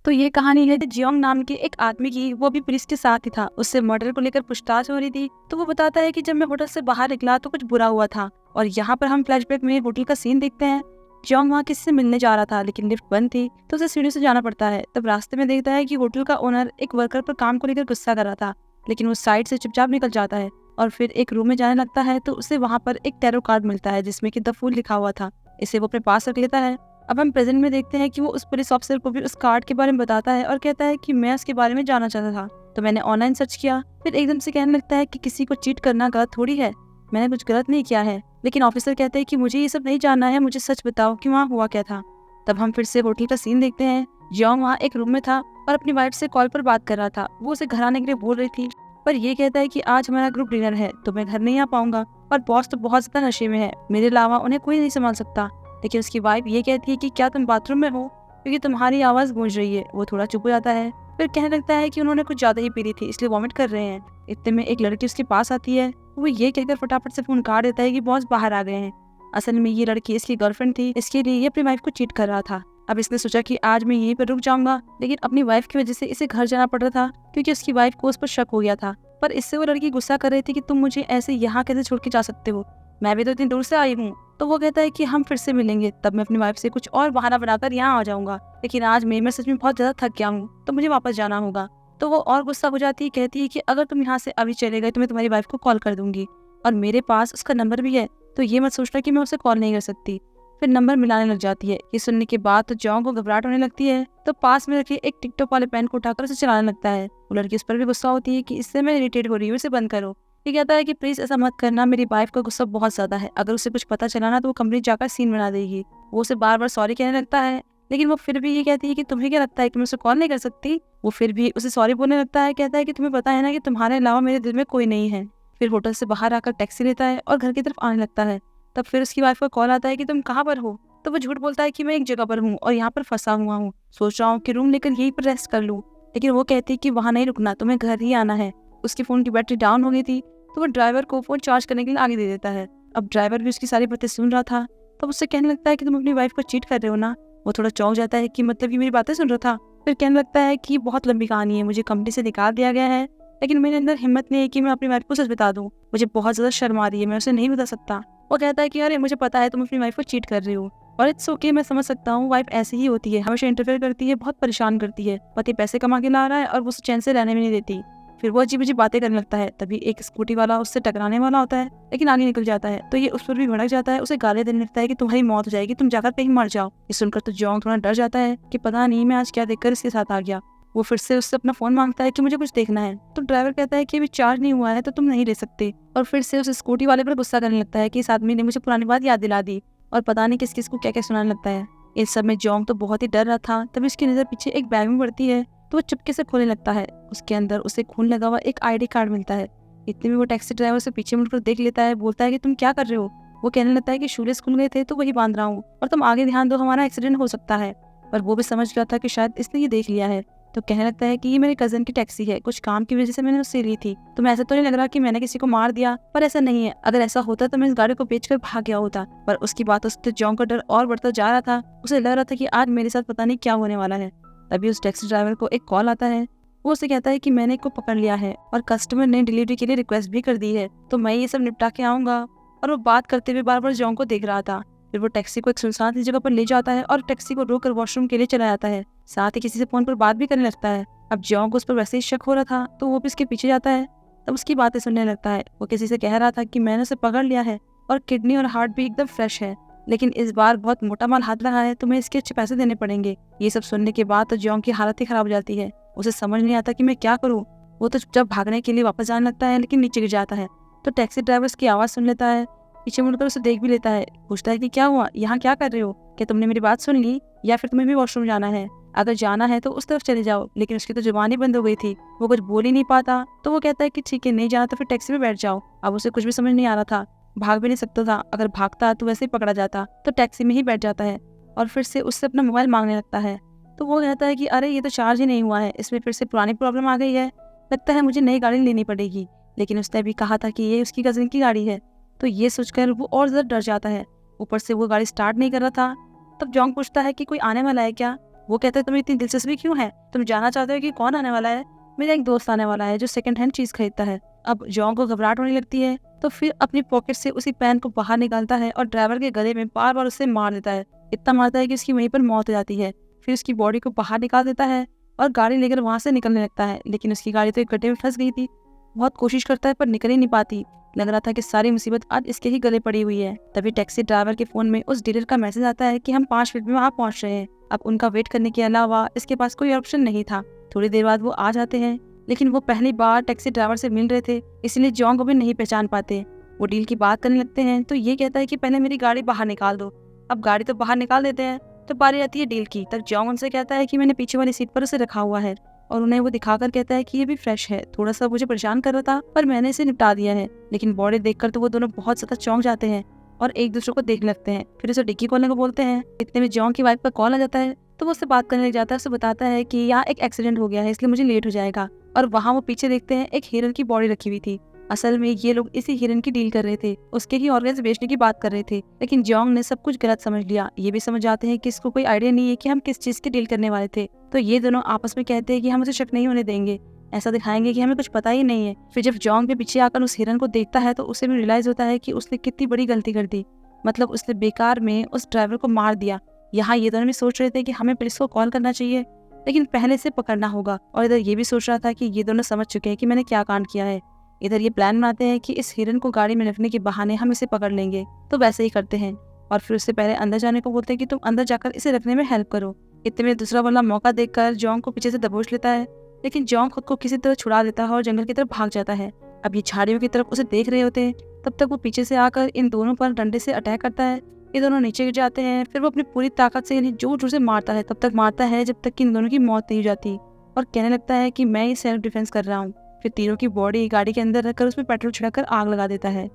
तो ये कहानी है जियोंग नाम के एक आदमी की। वो भी पुलिस के साथ ही था। उससे मर्डर को लेकर पूछताछ हो रही थी। तो वो बताता है कि जब मैं होटल से बाहर निकला तो कुछ बुरा हुआ था। और यहाँ पर हम फ्लैशबैक में होटल का सीन देखते हैं। जियोंग वहाँ किसी से मिलने जा रहा था लेकिन लिफ्ट बंद थी तो उसे सीढ़ी से जाना पड़ता है। तब रास्ते में देखता है कि होटल का ओनर एक वर्कर पर काम को लेकर गुस्सा कर रहा था, लेकिन वो साइड से चुपचाप निकल जाता है और फिर एक रूम में जाने लगता है। तो उसे वहाँ पर एक टैरो कार्ड मिलता है जिसमें कि द फूल लिखा हुआ था। इसे वो अपने पास रख लेता है। अब हम प्रेजेंट में देखते हैं कि वो उस पुलिस ऑफिसर को भी उस कार्ड के बारे में बताता है और कहता है कि मैं उसके बारे में जानना चाहता था तो मैंने ऑनलाइन सर्च किया। फिर एकदम से कहने लगता है कि किसी को चीट करना गलत थोड़ी है, मैंने कुछ गलत नहीं किया है। लेकिन ऑफिसर कहते हैं कि मुझे ये सब नहीं जानना है, मुझे सच बताओ कि वहाँ हुआ क्या था। तब हम फिर से होटल का सीन देखते हैं। जियोंग वहाँ एक रूम में था और अपनी वाइफ से कॉल पर बात कर रहा था। वो उसे घर आने के लिए बोल रही थी पर ये कहता है कि आज हमारा ग्रुप डिनर है तो मैं घर नहीं आ पाऊंगा और बॉस तो बहुत ज्यादा नशे में है, मेरे अलावा उन्हें कोई नहीं संभाल सकता। लेकिन उसकी वाइफ ये कहती है कि क्या तुम बाथरूम में हो क्योंकि तुम्हारी आवाज गूंज रही है। वो थोड़ा चुप हो जाता है। फिर कहने लगता है कि उन्होंने कुछ ज्यादा ही पी ली थी इसलिए वॉमिट कर रहे हैं। इतने में एक लड़की उसके पास आती है। वो ये कहकर फटाफट से फोन काट देता है कि बॉस बाहर आ गए हैं। असल में ये लड़की इसकी गर्लफ्रेंड थी, इसके लिए ये अपनी वाइफ को चीट कर रहा था। अब इसने सोचा कि आज मैं यहीं पर रुक जाऊंगा, लेकिन अपनी वाइफ की वजह से इसे घर जाना पड़ रहा था क्योंकि उसकी वाइफ को उस पर शक हो गया था। पर इससे वो लड़की गुस्सा कर रही थी कि तुम मुझे ऐसे यहाँ कैसे छोड़ के जा सकते हो, मैं भी तो इतनी दूर से आई हूँ। तो वो कहता है कि हम फिर से मिलेंगे, तब मैं अपनी वाइफ से कुछ और बहाना बनाकर यहाँ आ जाऊंगा, लेकिन आज मैं सच में बहुत ज्यादा थक गया हूँ तो मुझे वापस जाना होगा। तो वो और गुस्सा हो जाती है, कहती है कि अगर तुम यहाँ से अभी चले गए तो मैं तुम्हारी वाइफ को कॉल कर दूंगी और मेरे पास उसका नंबर भी है, तो ये मत सोचना कि मैं उसे कॉल नहीं कर सकती। फिर नंबर मिलाने लग जाती है। ये सुनने के बाद तो जियोंग को घबराहट होने लगती है। तो पास में रखे एक टिकटॉक वाले पेन को उठाकर उसे चलाने लगता है। वो लड़की उस पर भी गुस्सा होती है कि इससे मैं इरिटेट हो रही हूँ, इसे बंद करो। ये कहता है कि प्लीज ऐसा मत करना, मेरी वाइफ का गुस्सा बहुत ज्यादा है, अगर उसे कुछ पता चला ना तो वो कंपनी जाकर सीन बना देगी। वो उसे बार बार सॉरी कहने लगता है, लेकिन वो फिर भी ये कहती है कि तुम्हें क्या लगता है कि मैं उसे कॉल नहीं कर सकती। वो फिर भी उसे सॉरी बोलने लगता है, कहता है कि तुम्हें पता है ना कि तुम्हारे अलावा मेरे दिल में कोई नहीं है। फिर होटल से बाहर आकर टैक्सी लेता है और घर की तरफ आने लगता है। तब फिर उसकी वाइफ का कॉल आता है कि तुम कहाँ पर हो। तो वो झूठ बोलता है कि मैं एक जगह पर हूँ और यहाँ पर फंसा हुआ हूँ, सोच रहा हूँ कि रूम लेकर यहीं पर रेस्ट कर लूँ। लेकिन वो कहती है कि वहाँ नहीं रुकना, तुम्हें घर ही आना है। उसके फोन की बैटरी डाउन हो गई थी तो वो ड्राइवर को फोन चार्ज करने के लिए आगे दे देता है। अब ड्राइवर भी उसकी सारी बातें सुन रहा था। तब उससे कहने लगता है कि तुम अपनी वाइफ को चीट कर रहे हो ना। वो थोड़ा चौंक जाता है कि मतलब ये मेरी बातें सुन रहा था। फिर कहने लगता है कि बहुत लंबी कहानी है, मुझे कंपनी से निकाल दिया गया है, लेकिन मेरे अंदर हिम्मत नहीं है कि मैं अपनी वाइफ को सच बता दूं, मुझे बहुत ज्यादा शर्म आ रही है, मैं उसे नहीं बता सकता। वो कहता है कि अरे मुझे पता है तुम अपनी वाइफ को चीट कर रही हो, और इट्स ओके, मैं समझ सकता हूँ, वाइफ ऐसी ही होती है, हमेशा इंटरफेयर करती है, बहुत परेशान करती है। पति पैसे कमा के ला रहा है और वो उसे चैन से रहने भी नहीं देती। फिर वो अजीब अजीब बातें करने लगता है। तभी एक स्कूटी वाला उससे टकराने वाला होता है, लेकिन आगे निकल जाता है। तो ये उस पर भी भड़क जाता है, उसे गालियां देने लगता है कि तुम्हारी मौत हो जाएगी, तुम जाकर कहीं मर जाओ। ये सुनकर तो जोंग थोड़ा डर जाता है कि पता नहीं मैं आज क्या देखकर इसके साथ आ गया। वो फिर से उससे अपना फोन मांगता है कि मुझे कुछ देखना है। तो ड्राइवर कहता है कि अभी चार्ज नहीं हुआ है तो तुम नहीं ले सकते। और फिर से उस स्कूटी वाले पर गुस्सा करने लगता है कि इस आदमी ने मुझे पुरानी बात याद दिला दी, और पता नहीं किस किस को क्या क्या सुनाने लगता है। इस सब में जोंग तो बहुत ही डर रहा था। तभी उसकी नजर पीछे एक बैग में पड़ती है, तो वो चुपके से खोलने लगता है। उसके अंदर उसे खून लगा हुआ एक ID कार्ड मिलता है। इतने में वो टैक्सी ड्राइवर से पीछे मुड़कर देख लेता है, बोलता है कि तुम क्या कर रहे हो। वो कहने लगता है कि शूले स्कूल गए थे तो वही बांध रहा हूँ, और तुम आगे ध्यान दो, हमारा एक्सीडेंट हो सकता है। पर वो भी समझ गया था कि शायद इसने ये देख लिया है, तो कहने लगता है कि ये मेरे कजन की टैक्सी है, कुछ काम की वजह से मैंने उससे ली थी। तो मैं ऐसा तो नहीं लग रहा कि मैंने किसी को मार दिया, पर ऐसा नहीं है। अगर ऐसा होता तो मैं इस गाड़ी को बेचकर भाग गया होता। पर उसकी बात उससे जोंग का डर और बढ़ता जा रहा था। उसे लग रहा था कि आज मेरे साथ पता नहीं क्या होने वाला है। तभी उस टैक्सी ड्राइवर को एक कॉल आता है। वो उसे कहता है कि मैंने एक को पकड़ लिया है और कस्टमर ने डिलीवरी के लिए रिक्वेस्ट भी कर दी है, तो मैं ये सब निपटा के आऊंगा। और वो बात करते हुए बार बार जोंग को देख रहा था। फिर वो टैक्सी को एक सुनसान सी जगह पर ले जाता है और टैक्सी को रोककर वॉशरूम के लिए चला जाता है। साथ ही किसी से फोन पर बात भी करने लगता है। अब जोंग को उस पर वैसे ही शक हो रहा था, तो वो भी उसके पीछे जाता है। तब उसकी बातें सुनने लगता है। वो किसी से कह रहा था कि मैंने उसे पकड़ लिया है और किडनी और हार्ट भी एकदम फ्रेश है, लेकिन इस बार बहुत मोटा माल हाथ लगा है, तो मैं इसके अच्छे पैसे देने पड़ेंगे। ये सब सुनने के बाद तो जोंग की हालत ही खराब हो जाती है। उसे समझ नहीं आता कि मैं क्या करूँ। वो तो चुपचाप भागने के लिए वापस जाने लगता है, लेकिन नीचे गिर जाता है। तो टैक्सी ड्राइवर उसकी आवाज़ सुन लेता है, पीछे मुड़कर उसे देख भी लेता है। पूछता है कि क्या हुआ, यहाँ क्या कर रहे हो, क्या तुमने मेरी बात सुन ली या फिर तुम्हें भी वॉशरूम जाना है? अगर जाना है तो उस तरफ चले जाओ। लेकिन उसकी तो जुबान ही बंद हो गई थी, वो कुछ बोल ही नहीं पाता। तो वो कहता है कि ठीक है, नहीं जाना तो फिर टैक्सी में बैठ जाओ। अब उसे कुछ भी समझ नहीं आ रहा था, भाग भी नहीं सकता था। अगर भागता तो वैसे ही पकड़ा जाता। तो टैक्सी में ही बैठ जाता है और फिर से उससे अपना मोबाइल मांगने लगता है। तो वो कहता है कि अरे ये तो चार्ज ही नहीं हुआ है, इसमें फिर से पुरानी प्रॉब्लम आ गई है, लगता है मुझे नई गाड़ी लेनी पड़ेगी। लेकिन उसने भी कहा था कि ये उसकी कजिन की गाड़ी है। तो ये सोचकर वो और ज़्यादा डर जाता है। ऊपर से वो गाड़ी स्टार्ट नहीं कर रहा था। तब जोंग पूछता है कि कोई आने वाला है क्या? वो कहता है तुम्हें इतनी दिलचस्पी क्यों है, तुम जानना चाहते हो कि कौन आने वाला है? मेरा एक दोस्त आने वाला है जो सेकंड हैंड चीज खरीदता है। अब जोंग को घबराहट होने लगती है, तो फिर अपनी पॉकेट से उसी पेन को बाहर निकालता है और ड्राइवर के गले में बार बार उससे मार देता है। इतना मारता है कि उसकी वहीं पर मौत हो जाती है। फिर उसकी बॉडी को बाहर निकाल देता है और गाड़ी लेकर वहां से निकलने लगता है। लेकिन उसकी गाड़ी तो एक गड्ढे में फंस गई थी। बहुत कोशिश करता है पर निकल ही नहीं पाती। लग रहा था कि सारी मुसीबत आज इसके ही गले पड़ी हुई है। तभी टैक्सी ड्राइवर के फोन में उस डीलर का मैसेज आता है कि हम 5 मिनट में वहाँ पहुंच रहे हैं। अब उनका वेट करने के अलावा इसके पास कोई ऑप्शन नहीं था। थोड़ी देर बाद वो आ जाते हैं, लेकिन वो पहली बार टैक्सी ड्राइवर से मिल रहे थे, इसलिए जोंग को भी नहीं पहचान पाते। वो डील की बात करने लगते हैं, तो ये कहता है कि पहले मेरी गाड़ी बाहर निकाल दो। अब गाड़ी तो बाहर निकाल देते हैं, तो बारी आती है डील की। तब जोंग उनसे कहता है कि मैंने पीछे वाली सीट पर उसे रखा हुआ है, और उन्हें वो दिखाकर कहता है कि ये भी फ्रेश है, थोड़ा सा मुझे परेशान कर रहा था पर मैंने इसे निपटा दिया है। लेकिन बॉडी देखकर तो वो दोनों बहुत ज्यादा चौंक जाते हैं और एक दूसरे को देखने लगते हैं। फिर उसे डिक्की खोलने को बोलते हैं। इतने में जोंग की वाइफ का कॉल आ जाता है, तो वो उससे बात करने लग जाता है। उसे बताता है कि यहाँ एक एक्सीडेंट हो गया है, इसलिए मुझे लेट हो जाएगा। और वहाँ वो पीछे देखते हैं एक हिरन की बॉडी रखी हुई थी। असल में ये लोग इसी हिरन की डील कर रहे थे, उसके ही ऑर्गन्स बेचने की बात कर रहे थे। लेकिन जोंग ने सब कुछ गलत समझ लिया। ये भी समझ जाते हैं कि इसको कोई आइडिया नहीं है कि हम किस चीज की डील करने वाले थे। तो ये दोनों आपस में कहते हैं कि हम उसे शक नहीं होने देंगे, ऐसा दिखाएंगे कि हमें कुछ पता ही नहीं है। फिर जब जोंग भी पीछे आकर उस हिरन को देखता है, तो उसे भी रियलाइज होता है कि उसने कितनी बड़ी गलती कर दी। मतलब उसने बेकार में उस ड्राइवर को मार दिया। यहाँ ये दोनों भी सोच रहे थे कि हमें पुलिस को कॉल करना चाहिए, लेकिन पहले से पकड़ना होगा। और इधर ये भी सोच रहा था कि ये दोनों समझ चुके हैं कि मैंने क्या कांड किया है। इधर ये प्लान बनाते हैं कि इस हिरन को गाड़ी में रखने के बहाने हम इसे पकड़ लेंगे। तो वैसे ही करते हैं और फिर उससे पहले अंदर जाने को बोलते हैं कि तुम अंदर जाकर इसे रखने में हेल्प करो। इतने में दूसरा वाला मौका देखकर जोंग को पीछे से दबोच लेता है, लेकिन जोंग खुद को किसी तरह छुड़ा देता है और जंगल की तरफ भाग जाता है। अब ये झाड़ियों की तरफ उसे देख रहे होते हैं, तब तक वो पीछे से आकर इन दोनों पर डंडे से अटैक करता है। ये दोनों नीचे गिर जाते हैं। फिर वो अपनी पूरी ताकत से इन्हें जोर जोर से मारता है, तब तक मारता है जब तक कि इन दोनों की मौत नहीं हो जाती, और कहने लगता है कि मैं ही सेल्फ डिफेंस कर रहा हूँ। फिर तीनों की बॉडी गाड़ी के अंदर रखकर उसमें पेट्रोल छिड़ककर आग लगा देता है।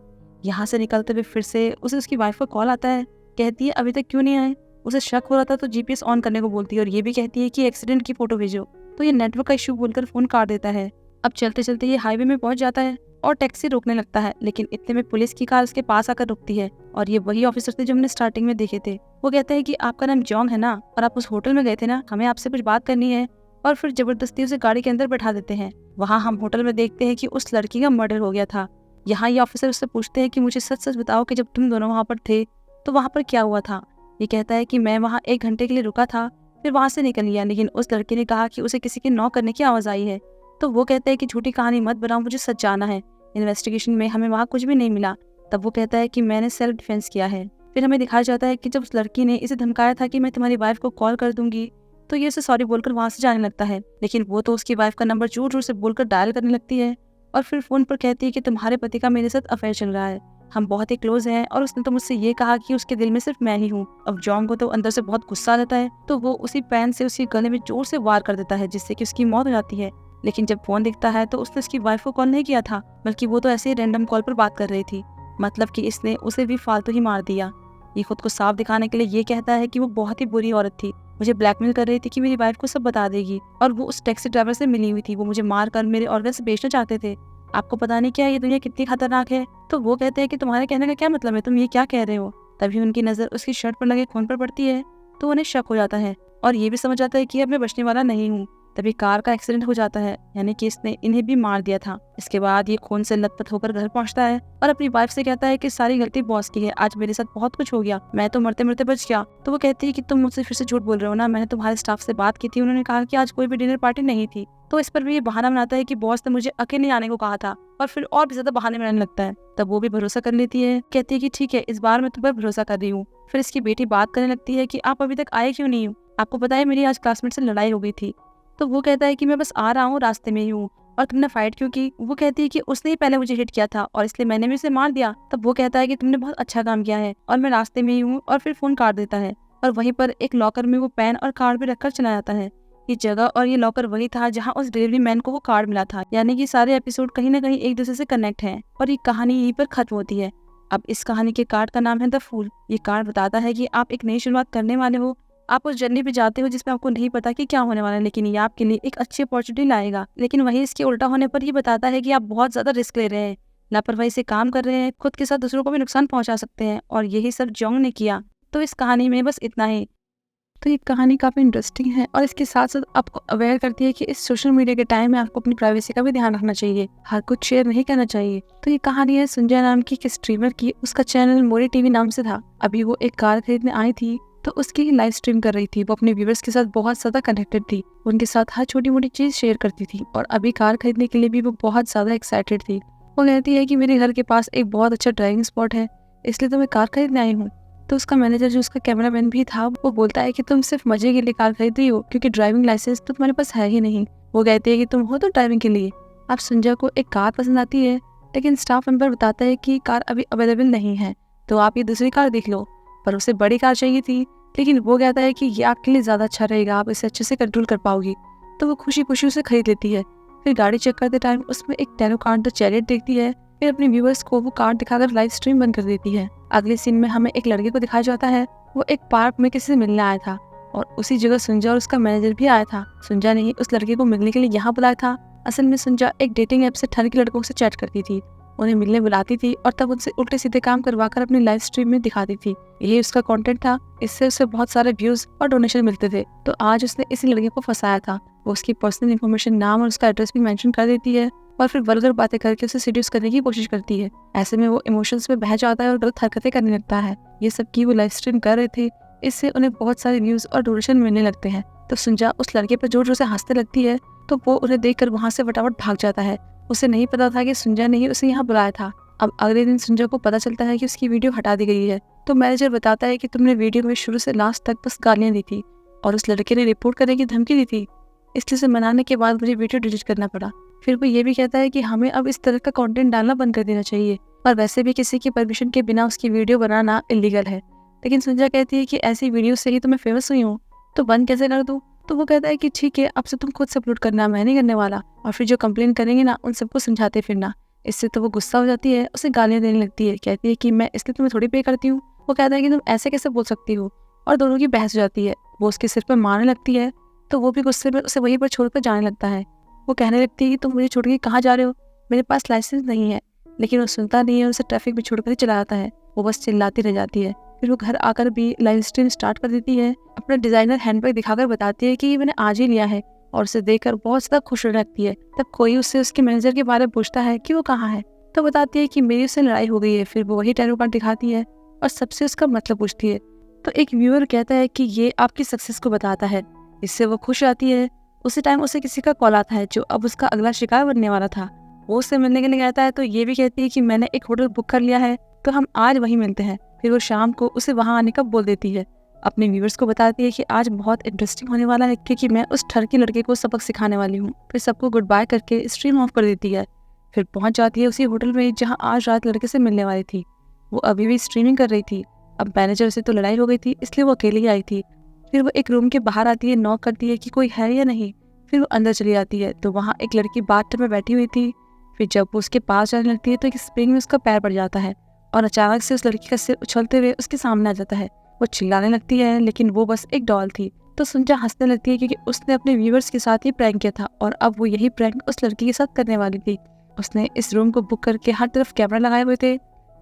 यहाँ से निकलते हुए फिर से उसे उसकी वाइफ का कॉल आता है। कहती है अभी तक क्यों नहीं आए। उसे शक हो रहा था तो GPS ऑन करने को बोलती है, और ये भी कहती है कि एक्सीडेंट की फोटो भेजो। तो ये नेटवर्क का इशू बोलकर फोन काट देता है। अब चलते चलते ये हाईवे में पहुंच जाता है और टैक्सी रोकने लगता है, लेकिन इतने में पुलिस की कार उसके पास आकर रुकती है। और ये वही ऑफिसर थे जो हमने स्टार्टिंग में देखे थे। वो कहते हैं कि आपका नाम जोंग है ना, और आप उस होटल में गए थे ना, हमें आपसे कुछ बात करनी है। और फिर जबरदस्ती उसे गाड़ी के अंदर बैठा देते हैं। वहाँ हम होटल में देखते हैं कि उस लड़की का मर्डर हो गया था। यहाँ ये ऑफिसर उससे पूछते हैं कि मुझे सच सच बताओ कि जब तुम दोनों वहाँ पर थे तो वहाँ पर क्या हुआ था। ये कहता है कि मैं वहाँ 1 घंटे के लिए रुका था, फिर वहाँ से निकल गया, लेकिन उस लड़के ने कहा कि उसे किसी के नॉक करने की आवाज़ आई है। तो वो कहता है कि झूठी कहानी मत बनाओ, मुझे सच जानना है। इन्वेस्टिगेशन में हमें वहाँ कुछ भी नहीं मिला। तब वो कहता है कि मैंने सेल्फ डिफेंस किया है। फिर हमें दिखाया जाता है कि जब उस लड़की ने इसे धमकाया था कि मैं तुम्हारी वाइफ को कॉल कर दूंगी, तो ये उसे सॉरी बोलकर वहाँ से जाने लगता है, लेकिन वो तो उसकी वाइफ का नंबर जोर जोर से बोलकर डायल करने लगती है और फिर फोन पर कहती है कि तुम्हारे पति का मेरे साथ अफेयर चल रहा है, हम बहुत ही क्लोज हैं और उसने तो मुझसे ये कहा कि उसके दिल में सिर्फ मैं ही हूँ। अब जॉन को तो अंदर से बहुत गुस्सा आ जाता है, तो वो उसी पेन से उसके गले में जोर से वार कर देता है, जिससे कि उसकी मौत हो जाती है। लेकिन जब फोन दिखता है तो उसने उसकी वाइफ को कॉल नहीं किया था, बल्कि वो तो ऐसे ही रैंडम कॉल पर बात कर रही थी। मतलब कि इसने उसे भी फालतू ही मार दिया। ये खुद को साफ दिखाने के लिए ये कहता है कि वो बहुत ही बुरी औरत थी, मुझे ब्लैकमेल कर रही थी कि मेरी वाइफ को सब बता देगी, और वो उस टैक्सी ड्राइवर से मिली हुई थी, वो मुझे मार कर मेरे ऑर्गन्स बेचना चाहते थे। आपको पता नहीं क्या ये दुनिया कितनी खतरनाक है। तो वो कहते हैं कि तुम्हारे कहने का क्या मतलब है, तुम ये क्या कह रहे हो। तभी उनकी नजर उसकी शर्ट पर लगे खून पर पड़ती है, तो उन्हें शक हो जाता है और ये भी समझ आता है कि अब मैं बचने वाला नहीं हूँ। तभी कार का एक्सीडेंट हो जाता है, यानी कि इसने इन्हें भी मार दिया था। इसके बाद ये खून से लथपथ होकर घर पहुंचता है और अपनी वाइफ से कहता है कि सारी गलती बॉस की है, आज मेरे साथ बहुत कुछ हो गया, मैं तो मरते मरते बच गया। तो वो कहती है कि तुम मुझसे फिर से झूठ बोल रहे हो ना, मैंने तुम्हारे स्टाफ से बात की थी, उन्होंने कहा कि आज कोई भी डिनर पार्टी नहीं थी। तो इस पर भी ये बहाना बनाता है कि बॉस ने मुझे अकेले आने को कहा था, और फिर और भी ज्यादा बहाने बनाने लगता है। तब वो भी भरोसा कर लेती है, कहती है कि ठीक है, इस बार मैं तुम पर भरोसा कर रही हूँ। फिर इसकी बेटी बात करने लगती है कि आप अभी तक आए क्यों नहीं हो, आपको पता है मेरी आज क्लासमेट से लड़ाई हो गई थी। तो वो कहता है कि मैं बस आ रहा हूँ, रास्ते में ही हूँ। और तुमने फाइट क्यों की। वो कहती है कि उसने ही पहले मुझे हिट किया था और इसलिए मैंने भी उसे मार दिया। तब वो कहता है कि तुमने बहुत अच्छा काम किया है और मैं रास्ते में ही हूँ, और फिर फोन काट देता है। और वहीं पर एक लॉकर में वो पेन और कार्ड भी रखकर चला जाता है। ये जगह और ये लॉकर वही था जहाँ उस डिलीवरी मैन को वो कार्ड मिला था, यानी कि सारे एपिसोड कहीं ना कहीं एक दूसरे से कनेक्ट हैं और ये कहानी यहीं पर खत्म होती है। अब इस कहानी के कार्ड का नाम है द फूल। ये कार्ड बताता है कि आप एक नई शुरुआत करने वाले हो, आप उस जर्नी पे जाते हो जिसमें आपको नहीं पता कि क्या होने वाला है, लेकिन ये आपके लिए एक अच्छी अपॉर्चुनिटी लाएगा। लेकिन वही इसके उल्टा होने पर ये बताता है कि आप बहुत ज्यादा रिस्क ले रहे हैं, लापरवाही से काम कर रहे हैं, खुद के साथ दूसरों को भी नुकसान पहुंचा सकते हैं, और यही सब जॉन्ग ने किया। तो इस कहानी में बस इतना ही। तो ये कहानी काफ़ी इंटरेस्टिंग है और इसके साथ साथ आपको अवेयर करती है कि इस सोशल मीडिया के टाइम में आपको अपनी प्राइवेसी का भी ध्यान रखना चाहिए, हर कुछ शेयर नहीं करना चाहिए। तो ये कहानी है संजय नाम की एक स्ट्रीमर की, उसका चैनल मोरी टीवी नाम से था। अभी वो एक कार खरीदने आई थी, तो उसकी ही लाइव स्ट्रीम कर रही थी। वो अपने व्यूअर्स के साथ बहुत ज्यादा कनेक्टेड थी, उनके साथ हर छोटी मोटी चीज शेयर करती थी, और अभी कार खरीदने के लिए भी वो बहुत ज्यादा एक्साइटेड थी। वो कहती है कि मेरे घर के पास एक बहुत अच्छा ड्राइविंग स्पॉट है, इसलिए तो मैं कार खरीदने आई हूँ। तो उसका मैनेजर जो उसका कैमरामैन भी था, वो बोलता है कि तुम सिर्फ मजे के लिए कार खरीद रही हो, क्योंकि ड्राइविंग लाइसेंस तो तुम्हारे पास है ही नहीं। वो कहती है कि तुम हो तो ड्राइविंग के लिए। अब संजय को एक कार पसंद आती है, लेकिन स्टाफ मेंबर बताता है कि कार अभी अवेलेबल नहीं है, तो आप ये दूसरी कार देख लो। पर उसे बड़ी कार चाहिए थी, लेकिन वो कहता है कि ये आपके लिए ज्यादा अच्छा रहेगा, आप इसे अच्छे से कंट्रोल कर पाओगी। तो वो खुशी खुशी उसे खरीद लेती है। फिर गाड़ी चेक करते टाइम उसमें एक टैरो कार्ड द चैरियट देखती है। फिर अपने व्यूअर्स को वो कार्ड दिखाकर लाइव स्ट्रीम बंद कर देती है। अगले सीन में हमें एक लड़के को दिखाया जाता है, वो एक पार्क में किसी से मिलने आया था, और उसी जगह सुंजा और उसका मैनेजर भी आया था। सुंजा ने ही उस लड़के को मिलने के लिए यहाँ बुलाया था। असल में सुंजा एक डेटिंग ऐप से ठर के लड़कों से चैट करती थी, उन्हें मिलने बुलाती थी और तब उनसे उल्टे सीधे काम करवाकर अपनी लाइव स्ट्रीम में दिखाती थी। यही उसका कंटेंट था, इससे उसे बहुत सारे व्यूज और डोनेशन मिलते थे। तो आज उसने इसी लड़के को फंसाया था। वो उसकी पर्सनल इन्फॉर्मेशन, नाम और उसका एड्रेस भी मेंशन कर देती है और फिर वल्गर बातें करके उसे सीड्यूस करने की कोशिश करती है। ऐसे में वो इमोशंस में बह जाता है और गलत हरकतें करने लगता है। ये सब की वो लाइव स्ट्रीम कर रहे थे, इससे उन्हें बहुत सारे व्यूज और डोनेशन मिलने लगते हैं। तो सुंजा उस लड़के पर जोर जोर से हंसने लगती है, तो वो उन्हें देखकर वहाँ से फटाफट भाग जाता है। उसे नहीं पता था कि सुंजा ने ही उसे यहाँ बुलाया था। अब अगले दिन सुंजा को पता चलता है कि उसकी वीडियो हटा दी गई है। तो मैनेजर बताता है कि तुमने वीडियो में शुरू से लास्ट तक बस गालियाँ दी थी और उस लड़के ने रिपोर्ट करने की धमकी दी थी, इसलिए उसे मनाने के बाद मुझे वीडियो डिलीट करना पड़ा। फिर वो ये भी कहता है कि हमें अब इस तरह का कंटेंट डालना बंद कर देना चाहिए, और वैसे भी किसी की परमिशन के बिना उसकी वीडियो बनाना इलीगल है। लेकिन सुंजा कहती है कि ऐसी वीडियो से ही तो मैं फेमस हुई हूँ, तो बंद कैसे कर दूँ। तो वो कहता है कि ठीक है, अब से तुम खुद से अपलोड करना, मैं नहीं करने वाला, और फिर जो कंप्लेन करेंगे ना उन सबको समझाते फिरना। इससे तो वो गुस्सा हो जाती है, उसे गालियाँ देने लगती है, कहती है कि मैं इसलिए तुम्हें थोड़ी पे करती हूँ। वो कहता है कि तुम ऐसे कैसे बोल सकती हो, और दोनों की बहस हो जाती है। वो उसके सिर पर मारने लगती है, तो वो भी गुस्से में उसे वहीं पर छोड़कर जाने लगता है। वो कहने लगती है कि तुम मुझे छोड़ के कहाँ जा रहे हो, मेरे पास लाइसेंस नहीं है। लेकिन वो सुनता नहीं है, उसे ट्रैफिक में छोड़कर ही चला जाता है। वो बस चिल्लाती रह जाती है। फिर वो घर आकर भी लाइव स्ट्रीम स्टार्ट कर देती है, अपना डिजाइनर हैंडबैग दिखाकर बताती है कि ये मैंने आज ही लिया है, और उसे देखकर बहुत ज्यादा खुश होने लगती है। तब कोई उससे उसके मैनेजर के बारे में पूछता है कि वो कहाँ है, तो बताती है कि मेरी उससे लड़ाई हो गई है। फिर वो वही टैरो कार्ड दिखाती है और सबसे उसका मतलब पूछती है। तो एक व्यूअर कहता है कि ये आपकी सक्सेस को बताता है। इससे वो खुश आती है। उसी टाइम उसे किसी का कॉल आता है जो अब उसका अगला शिकार बनने वाला था। वो उससे मिलने के लिए कहता है तो ये भी कहती है कि मैंने एक होटल बुक कर लिया है, तो हम आज वहीं मिलते हैं। फिर वो शाम को उसे वहाँ आने का बोल देती है। अपने व्यूअर्स को बताती है कि आज बहुत इंटरेस्टिंग होने वाला है क्योंकि मैं उस ठरकी लड़के को सबक सिखाने वाली हूँ। फिर सबको गुड बाय करके स्ट्रीम ऑफ कर देती है। फिर पहुंच जाती है उसी होटल में जहाँ आज रात लड़के से मिलने वाली थी। वो अभी भी स्ट्रीमिंग कर रही थी। अब मैनेजर से तो लड़ाई हो गई थी, इसलिए वो अकेली आई थी। फिर वो एक रूम के बाहर आती है, नॉक करती है कि कोई है या नहीं। फिर वो अंदर चली जाती है तो वहाँ एक लड़की बाथटब में बैठी हुई थी। फिर जब वो उसके पास जाने लगती है तो एक स्प्रिंग में उसका पैर पड़ जाता है और अचानक से उस लड़की का सिर उछलते हुए उसके सामने आ जाता है। वो चिल्लाने लगती है, लेकिन वो बस एक डॉल थी। तो सुंजा हंसने लगती है क्योंकि उसने अपने व्यूअर्स के साथ ही प्रैंक किया था और अब वो यही प्रैंक उस लड़की के साथ करने वाली थी। उसने इस रूम को बुक करके हर तरफ कैमरा लगाए हुए थे,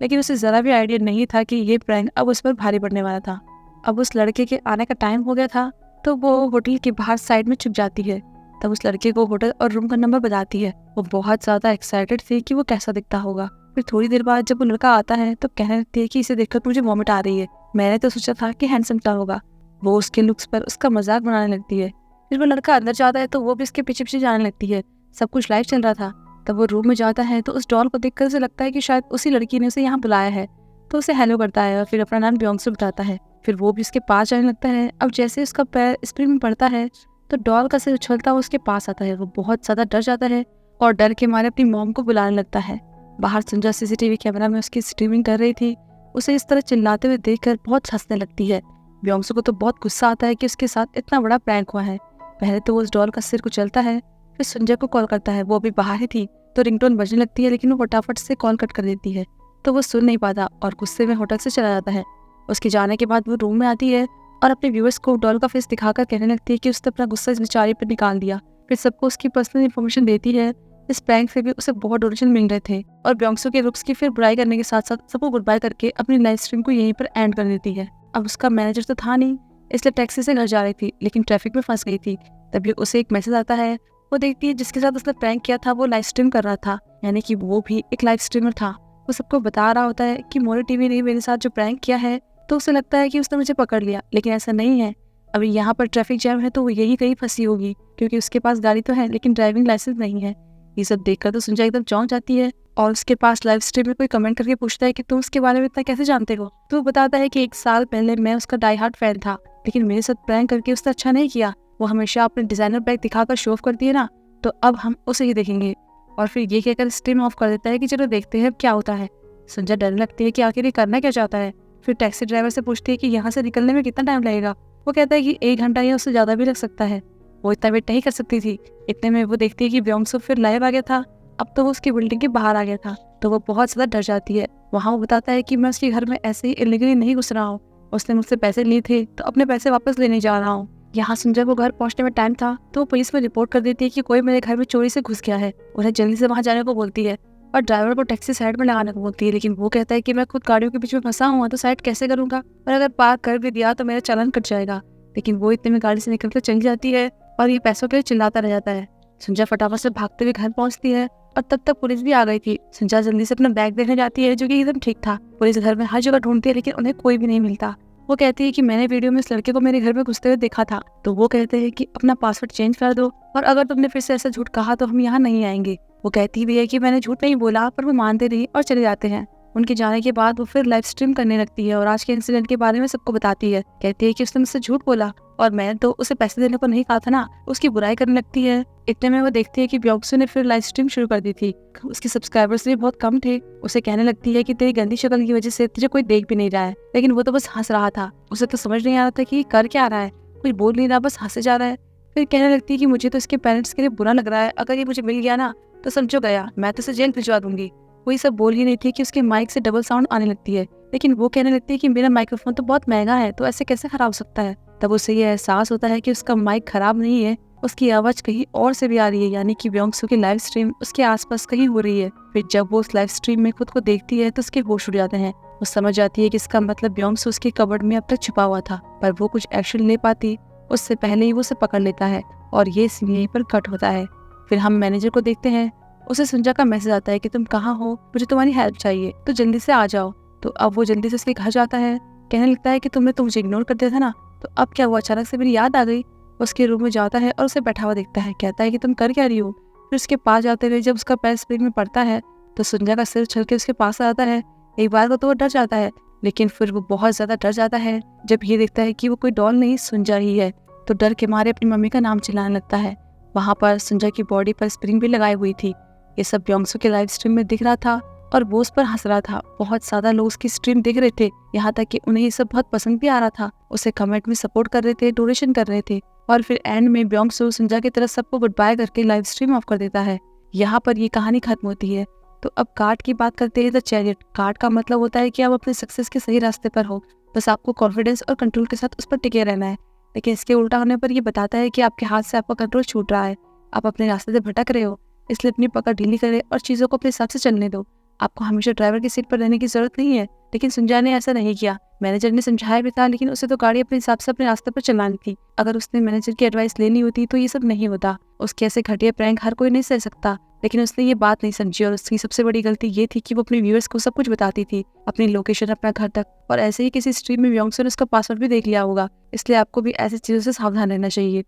लेकिन उसे जरा भी आइडिया नहीं था कि ये प्रैंक अब उस पर भारी पड़ने वाला था। अब उस लड़के के आने का टाइम हो गया था, तो वो होटल के बाहर साइड में छुप जाती है। तब उस लड़के को होटल और रूम का नंबर बताती है। वो बहुत ज्यादा एक्साइटेड थी कि वो कैसा दिखता होगा। फिर थोड़ी देर बाद जब वो लड़का आता है तो कहने लगती है कि इसे देखकर मुझे वॉमिट आ रही है, मैंने तो सोचा था कि हैंडसम सा होगा। वो उसके लुक्स पर उसका मजाक बनाने लगती है। फिर वो लड़का अंदर जाता है तो वो भी उसके पीछे पीछे जाने लगती है। सब कुछ लाइव चल रहा था। तब वो रूम में जाता है तो उस डॉल को देखकर उसे लगता है कि शायद उसी लड़की ने उसे यहाँ बुलाया है, तो उसे हेलो करता है और फिर अपना नाम बियोंसे बताता है। फिर वो भी उसके पास जाने लगता है। अब जैसे उसका पैर स्प्रिंग में पड़ता है तो डॉल का सिर उछलता हुआ उसके पास आता है। वो बहुत ज्यादा डर जाता है और डर के मारे अपनी मॉम को बुलाने लगता है। बाहर सुंजा सीसीटीवी कैमरा में उसकी स्ट्रीमिंग कर रही थी। उसे इस तरह चिल्लाते हुए देखकर बहुत हंसने लगती है। बियोंसे को तो बहुत गुस्सा आता है कि उसके साथ इतना बड़ा प्रैंक हुआ है। पहले तो वो उस डॉल का सिर कुचलता है, फिर सुंजा को कॉल करता है। वो अभी बाहर ही थी तो रिंगटोन बजने लगती है, लेकिन वो फटाफट से कॉल कट कर देती है तो वो सुन नहीं पाता और गुस्से में होटल से चला जाता है। उसके जाने के बाद वो रूम में आती है और अपने व्यूअर्स को डॉल का फेस दिखाकर कहने लगती है कि उसने अपना गुस्सा इस बेचारी पर निकाल दिया। फिर सबको उसकी पर्सनल इन्फॉर्मेशन देती है। इस प्रैंक से भी उसे बहुत डोनेशन मिल रहे थे और बियोंसे के लुक्स की फिर बुराई करने के साथ साथ सबको गुड बाय करके अपनी लाइव स्ट्रीम को यहीं पर एंड कर देती है। अब उसका मैनेजर तो था नहीं, इसलिए टैक्सी से घर जा रही थी, लेकिन ट्रैफिक में फंस गई थी। तभी उसे एक मैसेज आता है। वो देखती है जिसके साथ उसने प्रैंक किया था वो लाइव स्ट्रीम कर रहा था, यानी कि वो भी एक लाइव स्ट्रीमर था। वो सबको बता रहा होता है कि मोरे टीवी ने मेरे साथ जो प्रैंक किया है, तो उसे लगता है कि उसने मुझे पकड़ लिया, लेकिन ऐसा नहीं है। अभी यहाँ पर ट्रैफिक जैम है तो वो यही कहीं फंसी होगी, क्योंकि उसके पास गाड़ी तो है लेकिन ड्राइविंग लाइसेंस नहीं है। ये सब देखकर तो सुंजा एकदम चौंक जाती है और उसके पास लाइव स्ट्रीम में कोई कमेंट करके पूछता है कि तुम उसके बारे में इतना कैसे जानते हो। तो वो बताता है कि 1 साल पहले मैं उसका डाई हार्ड फैन था, लेकिन मेरे साथ प्रैंक करके उसने अच्छा नहीं किया। वो हमेशा अपने डिजाइनर बैग दिखाकर शो ऑफ करती है ना, तो अब हम उसे ही देखेंगे। और फिर ये कहकर स्ट्रीम ऑफ कर देता है कि चलो देखते हैं अब क्या होता है। सुंजा डरने लगती है कि आखिर ये करना क्या चाहता है। फिर टैक्सी ड्राइवर से पूछती है कि यहाँ से निकलने में कितना टाइम लगेगा। वो कहता है कि 1 घंटा या उससे ज्यादा भी लग सकता है। वो इतना वेट नहीं कर सकती थी। इतने में वो देखती है कि बियोंसे फिर लाइव आ गया था। अब तो वो उसकी बिल्डिंग के बाहर आ गया था, तो वो बहुत ज्यादा डर जाती है। वहाँ वो बताता है कि मैं उसके घर में ऐसे ही इलीगली नहीं घुस रहा हूँ, उसने मुझसे पैसे लिए थे तो अपने पैसे वापस लेने जा रहा हूँ। यहाँ सुंजा को घर पहुंचने में टाइम था तो वो पुलिस में रिपोर्ट कर देती है कि कोई मेरे घर में चोरी से घुस गया है। उन्हें जल्दी से वहाँ जाने को बोलती है और ड्राइवर को टैक्सी साइड में लगाने को बोलती है, लेकिन वो कहता है कि मैं खुद गाड़ियों के बीच में फंसा हुआ तो साइड कैसे करूंगा, और अगर पार्क कर भी दिया तो मेरा चालान कट जाएगा। लेकिन वो इतने में गाड़ी से निकलकर चली जाती है और ये पैसों के लिए चिल्लाता रह जाता है। सुंजा फटाफट से भागते हुए घर पहुंचती है और तब तक पुलिस भी आ गई थी। सुंजा जल्दी से अपना बैग देखने जाती है जो कि एकदम ठीक था। पुलिस घर में हर जगह ढूंढती है लेकिन उन्हें कोई भी नहीं मिलता। वो कहती है कि मैंने वीडियो में इस लड़के को मेरे घर में घुसते हुए देखा था। तो वो कहते हैं कि अपना पासवर्ड चेंज कर दो और अगर तुमने फिर से ऐसा झूठ कहा तो हम यहाँ नहीं आएंगे। वो कहती भी है कि मैंने झूठ नहीं बोला, पर वो मानते नहीं और चले जाते हैं। उनके जाने के बाद वो फिर लाइव स्ट्रीम करने लगती है और आज के इंसिडेंट के बारे में सबको बताती है। कहती है कि उसने मुझसे झूठ बोला और मैंने तो उसे पैसे देने को नहीं कहा था ना। उसकी बुराई करने लगती है। इतने में वो देखती है कि बियोंसे ने फिर लाइव स्ट्रीम शुरू कर दी थी। उसके सब्सक्राइबर्स भी बहुत कम थे। उसे कहने लगती है कि तेरी गंदी शक्ल की वजह से तुझे कोई देख भी नहीं रहा है, लेकिन वो तो बस हंस रहा था। उसे तो समझ नहीं आ रहा था कि कर क्या रहा है, कुछ बोल नहीं रहा, बस हंसे जा रहा है। फिर कहने लगती है कि मुझे तो इसके पेरेंट्स के लिए बुरा लग रहा है, अगर ये मुझे मिल गया ना तो समझो गया, मैं तो इसे जेल भिजवा दूंगी। वो ये सब बोल ही नहीं थी कि उसके माइक से डबल साउंड आने लगती है, लेकिन वो कहने लगती है कि मेरा माइक्रोफोन तो बहुत महंगा है तो ऐसे कैसे खराब हो सकता है। तब उसे ये एहसास होता है कि उसका माइक खराब नहीं है, उसकी आवाज कहीं और से भी आ रही है, यानी कि बियोंसे की लाइव स्ट्रीम उसके आसपास कहीं हो रही है। फिर जब वो उस लाइव स्ट्रीम में खुद को देखती है तो उसके होश उड़ जाते हैं। वो समझ जाती है कि इसका मतलब बियोंसे उसके कबर्ड में अब तक छुपा हुआ था, पर वो कुछ एक्शन ले पाती उससे पहले ही वो उसे पकड़ लेता है और ये सीन यहीं पर कट होता है। फिर हम मैनेजर को देखते हैं। उसे सुंजा का मैसेज आता है कि तुम कहाँ हो, मुझे तुम्हारी हेल्प चाहिए तो जल्दी से आ जाओ। तो अब वो जल्दी से उसके घर जाता है कहने लगता है कि तुमने तो मुझे इग्नोर कर दिया था ना, तो अब क्या हुआ, अचानक से मेरी याद आ गई। उसके रूम में जाता है और उसे बैठा हुआ देखता है, कहता है कि तुम कर क्या रही हो। फिर उसके पास जाते हुए जब उसका पैर स्प्रिंग में पड़ता है तो सुंजा का सिर उछल के उसके पास आता है। एक बार को तो वो डर जाता है, लेकिन फिर वो बहुत ज्यादा डर जाता है जब ये देखता है कि वो कोई डॉल नहीं सुंजा ही है। तो डर के मारे अपनी मम्मी का नाम चिल्लाने लगता है। वहाँ पर सुंजा की बॉडी पर स्प्रिंग भी लगाई हुई थी। ये सब योंगसू के लाइव स्ट्रीम में दिख रहा था और वो उस पर हंस रहा था। बहुत ज्यादा लोग उसकी स्ट्रीम देख रहे थे, यहाँ तक कि उन्हें ये सब बहुत पसंद भी आ रहा था। उसे कमेंट में सपोर्ट कर रहे थे, डोनेशन कर रहे थे। और फिर एंड में योंगसू सुंजा की तरफ सबको गुड बाय करके लाइव स्ट्रीम ऑफ कर देता है। यहाँ पर ये कहानी खत्म होती है। तो अब कार्ड की बात करते हैं। द चैरियट कार्ड का मतलब होता है कि आप अपने सक्सेस के सही रास्ते पर हो, बस आपको कॉन्फिडेंस और कंट्रोल के साथ उस पर टिके रहना है। लेकिन इसके उल्टा होने पर यह बताता है कि आपके हाथ से आपका कंट्रोल छूट रहा है, आप अपने रास्ते से भटक रहे हो। इसलिए अपनी पकड़ ढीली करें और चीज़ों को अपने हिसाब से चलने दो। आपको हमेशा ड्राइवर की सीट पर रहने की जरूरत नहीं है। लेकिन सुंजा ने ऐसा नहीं किया। मैनेजर ने समझाया भी था, लेकिन उसे तो गाड़ी अपने हिसाब से अपने रास्ते पर चलानी थी। अगर उसने मैनेजर की एडवाइस लेनी होती तो ये सब नहीं होता। उसके ऐसे घटिया प्रैंक हर कोई नहीं सह सकता, लेकिन उसने ये बात नहीं समझी। और उसकी सबसे बड़ी गलती ये थी कि वो अपने व्यूअर्स को सब कुछ बताती थी, अपनी लोकेशन, अपना घर तक। और ऐसे ही किसी स्ट्रीम में योंगसू ने उसका पासवर्ड भी देख लिया होगा। इसलिए आपको भी ऐसी चीजों से सावधान रहना चाहिए।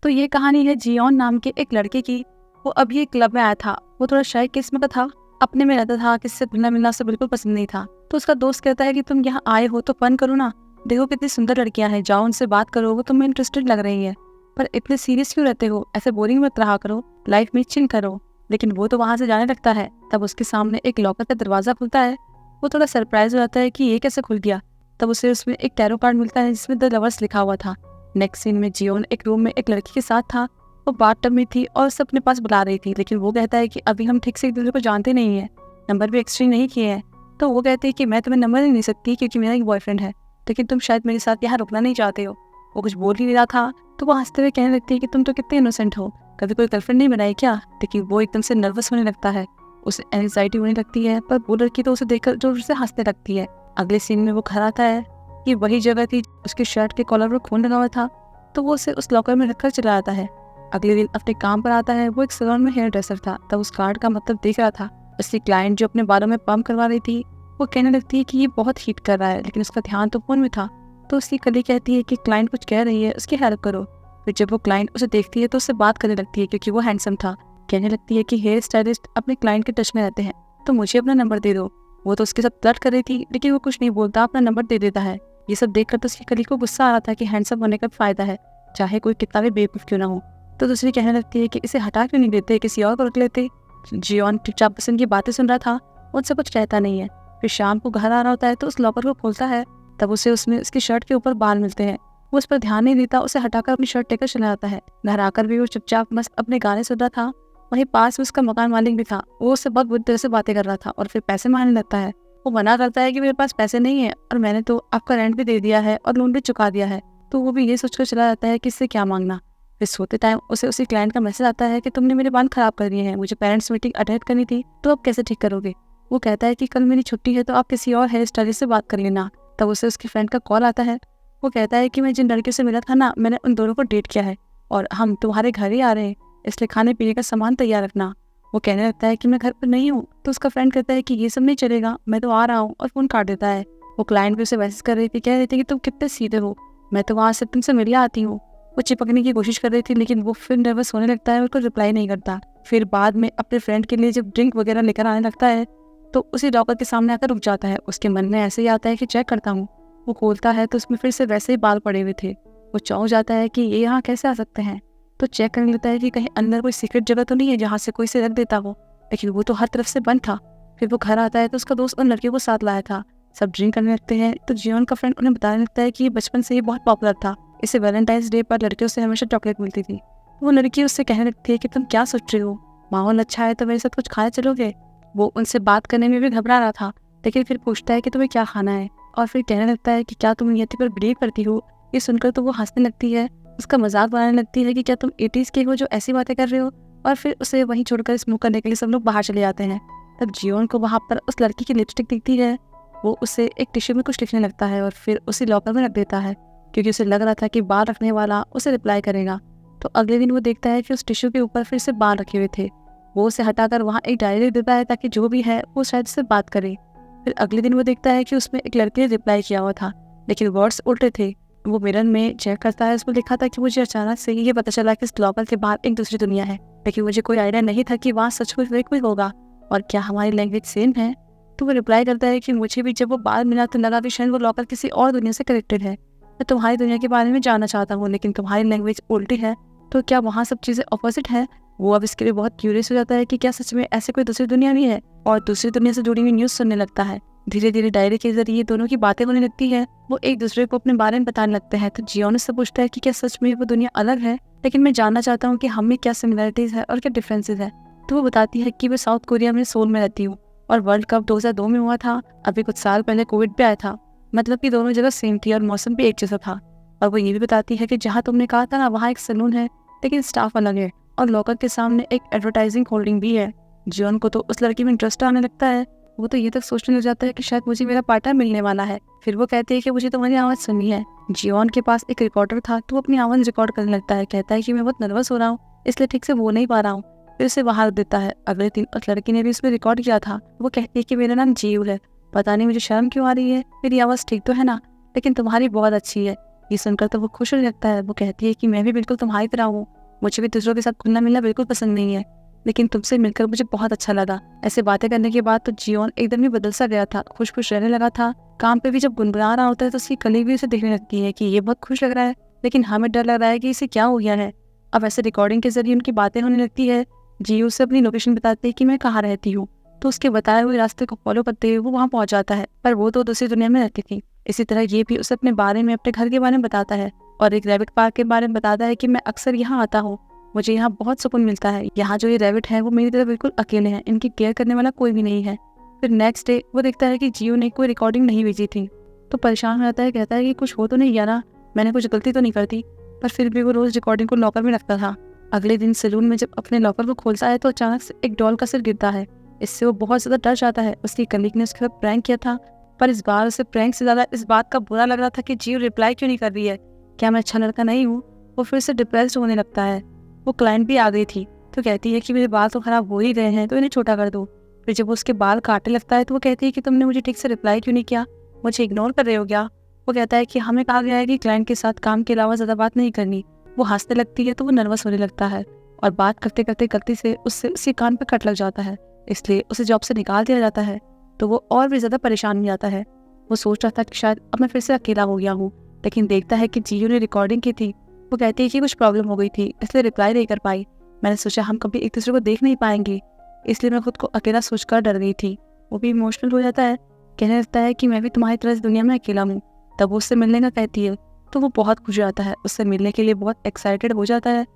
तो ये कहानी है जियोन नाम के एक लड़के की। वो अभी एक क्लब में आया था। वो थोड़ा शाय किस्म का था, अपने में रहता था, किसी से घुलना मिलना उसे बिल्कुल पसंद नहीं था। तो उसका दोस्त कहता है कि तुम यहाँ आए हो तो फन करो ना, देखो कितनी सुंदर लड़कियां हैं, जाओ उनसे बात करो, वो तुम्हें इंटरेस्टेड लग रही है। पर इतने सीरियस क्यों रहते हो, ऐसे बोरिंग मत रहा करो, लाइफ में चिल करो। लेकिन वो तो वहां से जाने लगता है। तब उसके सामने एक लॉकर का दरवाजा खुलता है। वो थोड़ा सरप्राइज हो जाता है कि ये कैसे खुल गया। तब उसे उसमें एक टैरो कार्ड मिलता है जिसमें द लवर्स लिखा हुआ था। नेक्स्ट सीन में जियोन एक रूम में एक लड़की के साथ था। वो बाथटब में थी और उसे अपने पास बुला रही थी, लेकिन वो कहता है कि अभी हम ठीक से एक दूसरे को जानते नहीं है, नंबर भी एक्सचेंज नहीं किए हैं। तो वो कहते हैं कि मैं तुम्हें नंबर नहीं सकती क्योंकि मेरा एक बॉयफ्रेंड है, लेकिन तुम शायद मेरे साथ यहाँ रुकना नहीं चाहते हो। वो कुछ बोल ही नहीं रहा था। तो वो हंसते हुए कहने लगती है कि तुम तो कितने इनोसेंट हो, कभी कोई गर्लफ्रेंड नहीं बनाई क्या। लेकिन वो एकदम से नर्वस होने लगता है, उसे एंजाइटी होने लगती है। पर वो लड़की तो उसे देखकर जोर से हंसने लगती है। अगले सीन में वो घर आता है कि वही जगह थी, उसके शर्ट के कॉलर पर खून लगा हुआ था। तो वो उसे उस लॉकर में रखकर चला आता है। अगले दिन अपने काम पर आता है। वो एक सैलून में हेयर ड्रेसर था। तब उस कार्ड का मतलब देख रहा था। उसकी क्लाइंट जो अपने बालों में पंप करवा रही थी, वो कहने लगती है कि ये बहुत हीट कर रहा है, लेकिन उसका ध्यान तो फोन में था। तो उसकी कली कहती है कि क्लाइंट कुछ कह रही है, उसकी हेल्प करो। फिर जब वो क्लाइंट उसे देखती है तो उससे बात करने लगती है क्योंकि वो हैंडसम था। कहने लगती है कि हेयर स्टाइलिस्ट अपने क्लाइंट के टच में रहते हैं, तो मुझे अपना नंबर दे दो। वो तो उसके साथ फ्लर्ट कर रही थी, लेकिन वो कुछ नहीं बोलता, अपना नंबर दे देता है। ये सब देखकर तो उसकी कली को गुस्सा आ रहा था कि हैंडसम होने का फायदा है, चाहे कोई कितना भी बेवकूफ क्यों ना हो। तो दूसरी कहने लगती है कि इसे हटा क्यों नहीं देते, किसी और को रख लेते। जियोन चुपचाप पसंद की बातें सुन रहा था, उनसे कुछ कहता नहीं है। फिर शाम को घर आ रहा होता है तो उस लॉकर को खोलता है। तब उसे उसमें उसकी शर्ट के ऊपर बाल मिलते हैं। वो उस पर ध्यान नहीं देता, उसे हटाकर अपनी शर्ट लेकर चला जाता है। घर आकर भी वो चुपचाप मस्त अपने गाने सुन रहा था। वहीं पास में उसका मकान मालिक भी था। वो उससे बहुत बुरी तरह से बातें कर रहा था और फिर पैसे मांगने लगता है। वो मना करता है कि मेरे पास पैसे नहीं है और मैंने तो आपका रेंट भी दे दिया है और लोन भी चुका दिया है। तो वो भी ये सोचकर चला जाता है कि इससे क्या मांगना। फिर सोते टाइम उसे उसी क्लाइंट का मैसेज आता है कि तुमने मेरे बाल खराब कर दिए हैं, मुझे पेरेंट्स मीटिंग अटेंड करनी थी, तो अब कैसे ठीक करोगे। वो कहता है कि कल मेरी छुट्टी है तो आप किसी और हेयर स्टाइलिस्ट से बात कर लेना। तब उसे उसकी फ्रेंड का कॉल आता है। वो कहता है कि मैं जिन लड़कियों से मिला था ना, मैंने उन दोनों को डेट किया है और हम तुम्हारे घर ही आ रहे हैं, इसलिए खाने पीने का सामान तैयार रखना। वो कहने लगता है कि मैं घर पर नहीं हूँ। तो उसका फ्रेंड कहता है कि ये सब नहीं चलेगा, मैं तो आ रहा हूँ, और फोन काट देता है। वो क्लाइंट भी उसे मैसेज कर रही थी, कह रही थी कि तुम कितने सीधे हो, मैं तो वहाँ से तुमसे मिलने आती हूँ। वो चिपकने की कोशिश कर रही थी, लेकिन वो फिर नर्वस होने लगता है और उसको रिप्लाई नहीं करता। फिर बाद में अपने फ्रेंड के लिए जब ड्रिंक वगैरह लेकर आने लगता है तो उसी लॉकर के सामने आकर रुक जाता है। उसके मन में ऐसे ही आता है कि चेक करता हूँ। वो खोलता है तो उसमें फिर से वैसे ही बाल पड़े हुए थे। वो चौंक जाता है कि ये यहाँ कैसे आ सकते हैं। तो चेक करने लगता है कि कहीं अंदर कोई सीक्रेट जगह तो नहीं है जहाँ से कोई से रख देता हो, लेकिन वो तो हर तरफ से बंद था। फिर वो घर आता है तो उसका दोस्त उन लड़कियों को साथ लाया था। सब ड्रिंक करने लगते हैं। तो जियोन का फ्रेंड उन्हें बताने लगता है कि ये बचपन से ही बहुत पॉपुलर था, इसे वैलेंटाइंस डे पर लड़कियों से हमेशा चॉकलेट मिलती थी। वो लड़की उससे कहने लगती है कि तुम क्या सोच रही हो, माहौल अच्छा है तो मेरे साथ कुछ खाने चलोगे। वो उनसे बात करने में भी घबरा रहा था, लेकिन फिर पूछता है कि तुम्हें क्या खाना है, और फिर कहने लगता है कि क्या तुम नियति पर बिलीव करती हो। ये सुनकर तो वो हंसने लगती है, उसका मजाक बनाने लगती है कि क्या तुम 80s के हो जो ऐसी बातें कर रहे हो। और फिर उसे वहीं छोड़कर स्मोक करने के लिए सब लोग बाहर चले जाते हैं। तब जियोन को वहाँ पर उस लड़की की लिपस्टिक दिखती है। वो उसे एक टिश्यू में कुछ लिखने लगता है और फिर उसी लॉकर में रख देता है, क्योंकि उसे लग रहा था कि बाल रखने वाला उसे रिप्लाई करेगा। तो अगले दिन वो देखता है कि उस टिश्यू के ऊपर फिर से बाल रखे हुए थे। वो उसे हटाकर वहाँ एक डायरी देता है ताकि जो भी है वो शायद उससे बात करे। फिर अगले दिन वो देखता है कि उसमें एक लड़के ने रिप्लाई किया हुआ था, लेकिन वर्ड्स उल्टे थे। वो मिरर में चेक करता है, उसमें लिखा था कि मुझे अचानक से ये पता चला कि इस ग्लोबल के बाहर एक दूसरी दुनिया है, लेकिन मुझे कोई आइडिया नहीं था कि वहाँ सचमुच में कोई होगा और क्या हमारी लैंग्वेज सेम है। तो वो रिप्लाई करता है कि मुझे भी जब वो बाहर मिला तो लगा कि शायद वो ग्लोबल किसी और दुनिया से कनेक्टेड है। मैं तुम्हारी दुनिया के बारे में जानना चाहता हूँ, लेकिन तुम्हारी लैंग्वेज उल्टी है, तो क्या वहाँ सब चीज़ें ऑपोजिट है। वो अब इसके लिए बहुत क्यूरियस हो जाता है कि क्या सच में ऐसे कोई दूसरी दुनिया भी है, और दूसरी दुनिया से जुड़ी हुई न्यूज़ सुनने लगता है। धीरे धीरे डायरी के जरिए दोनों की बातें होने लगती है। वो एक दूसरे को अपने बारे में बताने लगते हैं। तो जियोन उससे पूछता है कि क्या सच में वो दुनिया अलग है, लेकिन मैं जानना चाहता हूँ कि हम में क्या सिमिलरिटीज है और क्या डिफरेंसेस है। तो वो बताती है कि मैं साउथ कोरिया में सोल में रहती हूँ और वर्ल्ड कप 2002 में हुआ था। अभी कुछ साल पहले कोविड भी आया था, मतलब कि दोनों जगह सेम थी और मौसम भी एक जैसा था। और वो ये भी बताती है कि जहाँ तुमने कहा था ना, वहाँ एक सैलून है, लेकिन स्टाफ अलग है और लॉकर के सामने एक एडवर्टाइजिंग होल्डिंग भी है। जियोन को तो उस लड़की में इंटरेस्ट आने लगता है। वो तो ये तक सोचने लग जाता है कि शायद मुझे मेरा पार्टनर मिलने वाला है। फिर वो कहती है कि मुझे तुम्हारी आवाज़ सुननी है। जियोन के पास एक रिकॉर्डर था, तो वो अपनी आवाज़ रिकॉर्ड करने लगता है। कहता है कि मैं बहुत नर्वस हो रहा हूँ, इसलिए ठीक से बोल नहीं पा रहा हूँ। फिर उसे बाहर देता है। अगले दिन उस लड़की ने भी उसमें रिकॉर्ड किया था। वो कहती है कि मेरा नाम जीव है, पता नहीं मुझे शर्म क्यों आ रही है, मेरी आवाज़ ठीक तो है ना, लेकिन तुम्हारी बहुत अच्छी है। ये सुनकर तो वो खुश हो जाता है। वो कहती है कि मैं भी बिल्कुल तुम्हारी तरह हूँ, मुझे भी दूसरों के साथ घुलना मिलना बिल्कुल पसंद नहीं है, लेकिन तुमसे मिलकर मुझे बहुत अच्छा लगा। ऐसे बातें करने के बाद तो जियोन एकदम ही बदल सा गया था, खुश खुश रहने लगा था। काम पे भी जब गुनगुना रहा होता है तो उसकी कलीग भी उसे देखने लगती है कि ये बहुत खुश लग रहा है, लेकिन हमें डर लग रहा है कि इसे क्या हो गया है। अब ऐसे रिकॉर्डिंग के जरिए उनकी बातें होने लगती है। जियो उसे अपनी लोकेशन बताती है कि मैं कहाँ रहती हूँ, तो उसके बताए हुए रास्ते को फॉलो करते हुए वो वहाँ पहुँच जाता है। पर वो तो दूसरी दुनिया में रहती थी। इसी तरह ये भी उसे अपने बारे में, अपने घर के बारे में बताता है और एक रैबिट पार्क के बारे में बताता है कि मैं अक्सर यहाँ आता हूँ, मुझे यहाँ बहुत सुकून मिलता है। यहाँ जो ये रैबिट है वो मेरी तरह बिल्कुल अकेले हैं, इनकी केयर करने वाला कोई भी नहीं है। फिर नेक्स्ट डे वो देखता है कि जियो ने कोई रिकॉर्डिंग नहीं भेजी थी, तो परेशान हो जाता है। कहता है कि कुछ हो तो नहीं गया ना, मैंने कुछ गलती तो नहीं कर दी। पर फिर भी वो रोज रिकॉर्डिंग को लॉकर में रखता था। अगले दिन सैलून में जब अपने लॉकर को खोलता है तो अचानक से एक डॉल का सिर गिरता है। इससे वो बहुत ज्यादा डर जाता है। उसकी कलीग ने उसके साथ प्रैंक किया था, पर इस बार उसे प्रैंक से ज्यादा इस बात का बुरा लग रहा था कि जियो रिप्लाई क्यों नहीं कर रही है, क्या मैं अच्छा लड़का नहीं हूँ। वो फिर से डिप्रेस्ड होने लगता है। वो क्लाइंट भी आ गई थी, तो कहती है कि मेरे बाल तो खराब हो ही गए हैं, तो इन्हें छोटा कर दो। फिर जब वो उसके बाल काटने लगता है तो वो कहती है कि तुमने मुझे ठीक से रिप्लाई क्यों नहीं किया, मुझे इग्नोर कर रहे हो क्या। वो कहता है कि हमें कहा गया है कि क्लाइंट के साथ काम के अलावा ज्यादा बात नहीं करनी। वो हंसने लगती है तो वो नर्वस होने लगता है और बात करते करते गलती से उससे उसके कान पर कट लग जाता है, इसलिए उसे जॉब से निकाल दिया जाता है। तो वो और भी ज्यादा परेशान हो जाता है। वो सोच रहा था कि शायद अब मैं फिर से अकेला हो गया हूँ, लेकिन देखता है कि जियो ने रिकॉर्डिंग की थी। वो कहती है कि कुछ प्रॉब्लम हो गई थी, इसलिए रिप्लाई नहीं कर पाई। मैंने सोचा हम कभी एक दूसरे को देख नहीं पाएंगे, इसलिए मैं खुद को अकेला सोचकर डर गई थी। वो भी इमोशनल हो जाता है, कहने लगता है कि मैं भी तुम्हारी तरह इस दुनिया में अकेला हूँ। तब वो उससे मिलने का कहती है, तो वो बहुत खुश हो जाता है, उससे मिलने के लिए बहुत एक्साइटेड हो जाता है।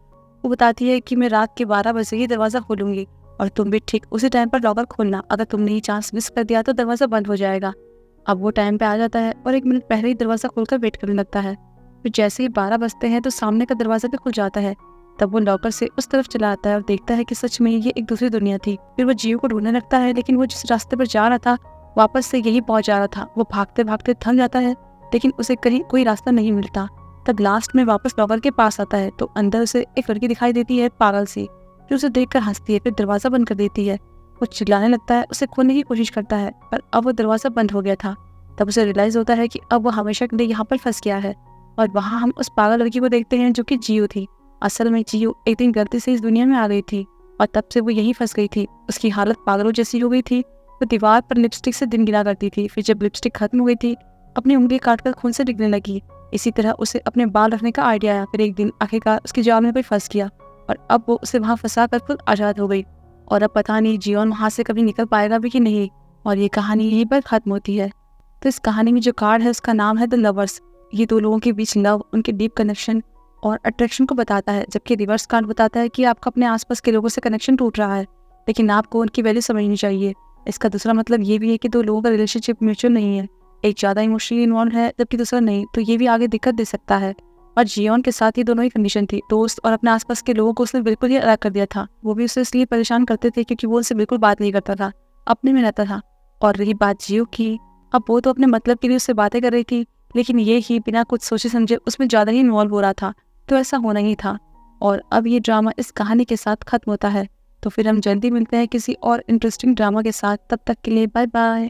वो बताती है कि मैं रात के 12 बजे ही दरवाज़ा खोलूंगी और तुम भी ठीक उसी टाइम पर लॉकर खोलना। अगर तुमने ये चांस मिस कर दिया तो दरवाज़ा बंद हो जाएगा। अब वो टाइम पे आ जाता है और 1 मिनट पहले ही दरवाज़ा खोलकर वेट करने लगता है। फिर जैसे ही 12 बजते हैं तो सामने का दरवाज़ा भी खुल जाता है। तब वो लॉकर से उस तरफ चला आता है और देखता है कि सच में ये एक दूसरी दुनिया थी। फिर वो जियो को ढूंढने लगता है, लेकिन वो जिस रास्ते पर जा रहा था वापस से यही पहुंच जा रहा था। वो भागते भागते थक जाता है, लेकिन उसे कहीं कोई रास्ता नहीं मिलता। तब लास्ट में वापस लॉकर के पास आता है तो अंदर उसे एक लड़की दिखाई देती है, पागल सी, जो उसे देखकर हंसती है, फिर दरवाज़ा बंद कर देती है। वो चिल्लाने लगता है, उसे खोलने की कोशिश करता है, पर अब वो दरवाज़ा बंद हो गया था। तब उसे रियलाइज होता है कि अब वो हमेशा के लिए यहाँ पर फंस गया है। और वहाँ हम उस पागल लड़की को देखते हैं जो कि जियो थी। असल में जियो एक दिन गलती से इस दुनिया में आ गई थी और तब से वो यहीं फंस गई थी। उसकी हालत पागलों जैसी हो गई थी। वो दीवार पर लिपस्टिक से दिन गिना करती थी, फिर जब लिपस्टिक खत्म हो गई थी अपनी उंगली काटकर खून से डिगने लगी। इसी तरह उसे अपने बाल रखने का आइडिया आया। फिर एक दिन आखिरकार उसकी जाल में कोई फंस गया और अब वो उसे वहाँ फंसा कर खुद आज़ाद हो गई। और अब पता नहीं जियोन वहाँ से कभी निकल पाएगा भी कि नहीं। और ये कहानी यहीं पर खत्म होती है। तो इस कहानी में जो कार्ड है उसका नाम है द लवर्स। ये दो लोगों के बीच लव, उनके डीप कनेक्शन और अट्रैक्शन को बताता है, जबकि रिवर्स कार्ड बताता है कि आपका अपने आसपास के लोगों से कनेक्शन टूट रहा है, लेकिन आपको उनकी वैल्यू समझनी चाहिए। इसका दूसरा मतलब ये भी है कि दो लोगों का रिलेशनशिप म्यूचुअल नहीं है, एक ज़्यादा इमोशनली इन्वॉल्व है जबकि दूसरा नहीं, तो ये भी आगे दिक्कत दे सकता है। और जियोन के साथ ये दोनों ही कंडीशन थी। दोस्त और अपने आसपास के लोगों को उसने बिल्कुल ही अलग कर दिया था। वो भी उसे इसलिए परेशान करते थे क्योंकि वो उनसे बिल्कुल बात नहीं करता था, अपने में रहता था। और रही बात जियो की, अब वो तो अपने मतलब के लिए उससे बातें कर रही थी, लेकिन ये ही बिना कुछ सोचे समझे उसमें ज़्यादा ही इन्वॉल्व हो रहा था। तो ऐसा होना ही था। और अब ये ड्रामा इस कहानी के साथ खत्म होता है। तो फिर हम जल्दी मिलते हैं किसी और इंटरेस्टिंग ड्रामा के साथ। तब तक के लिए बाय बाय।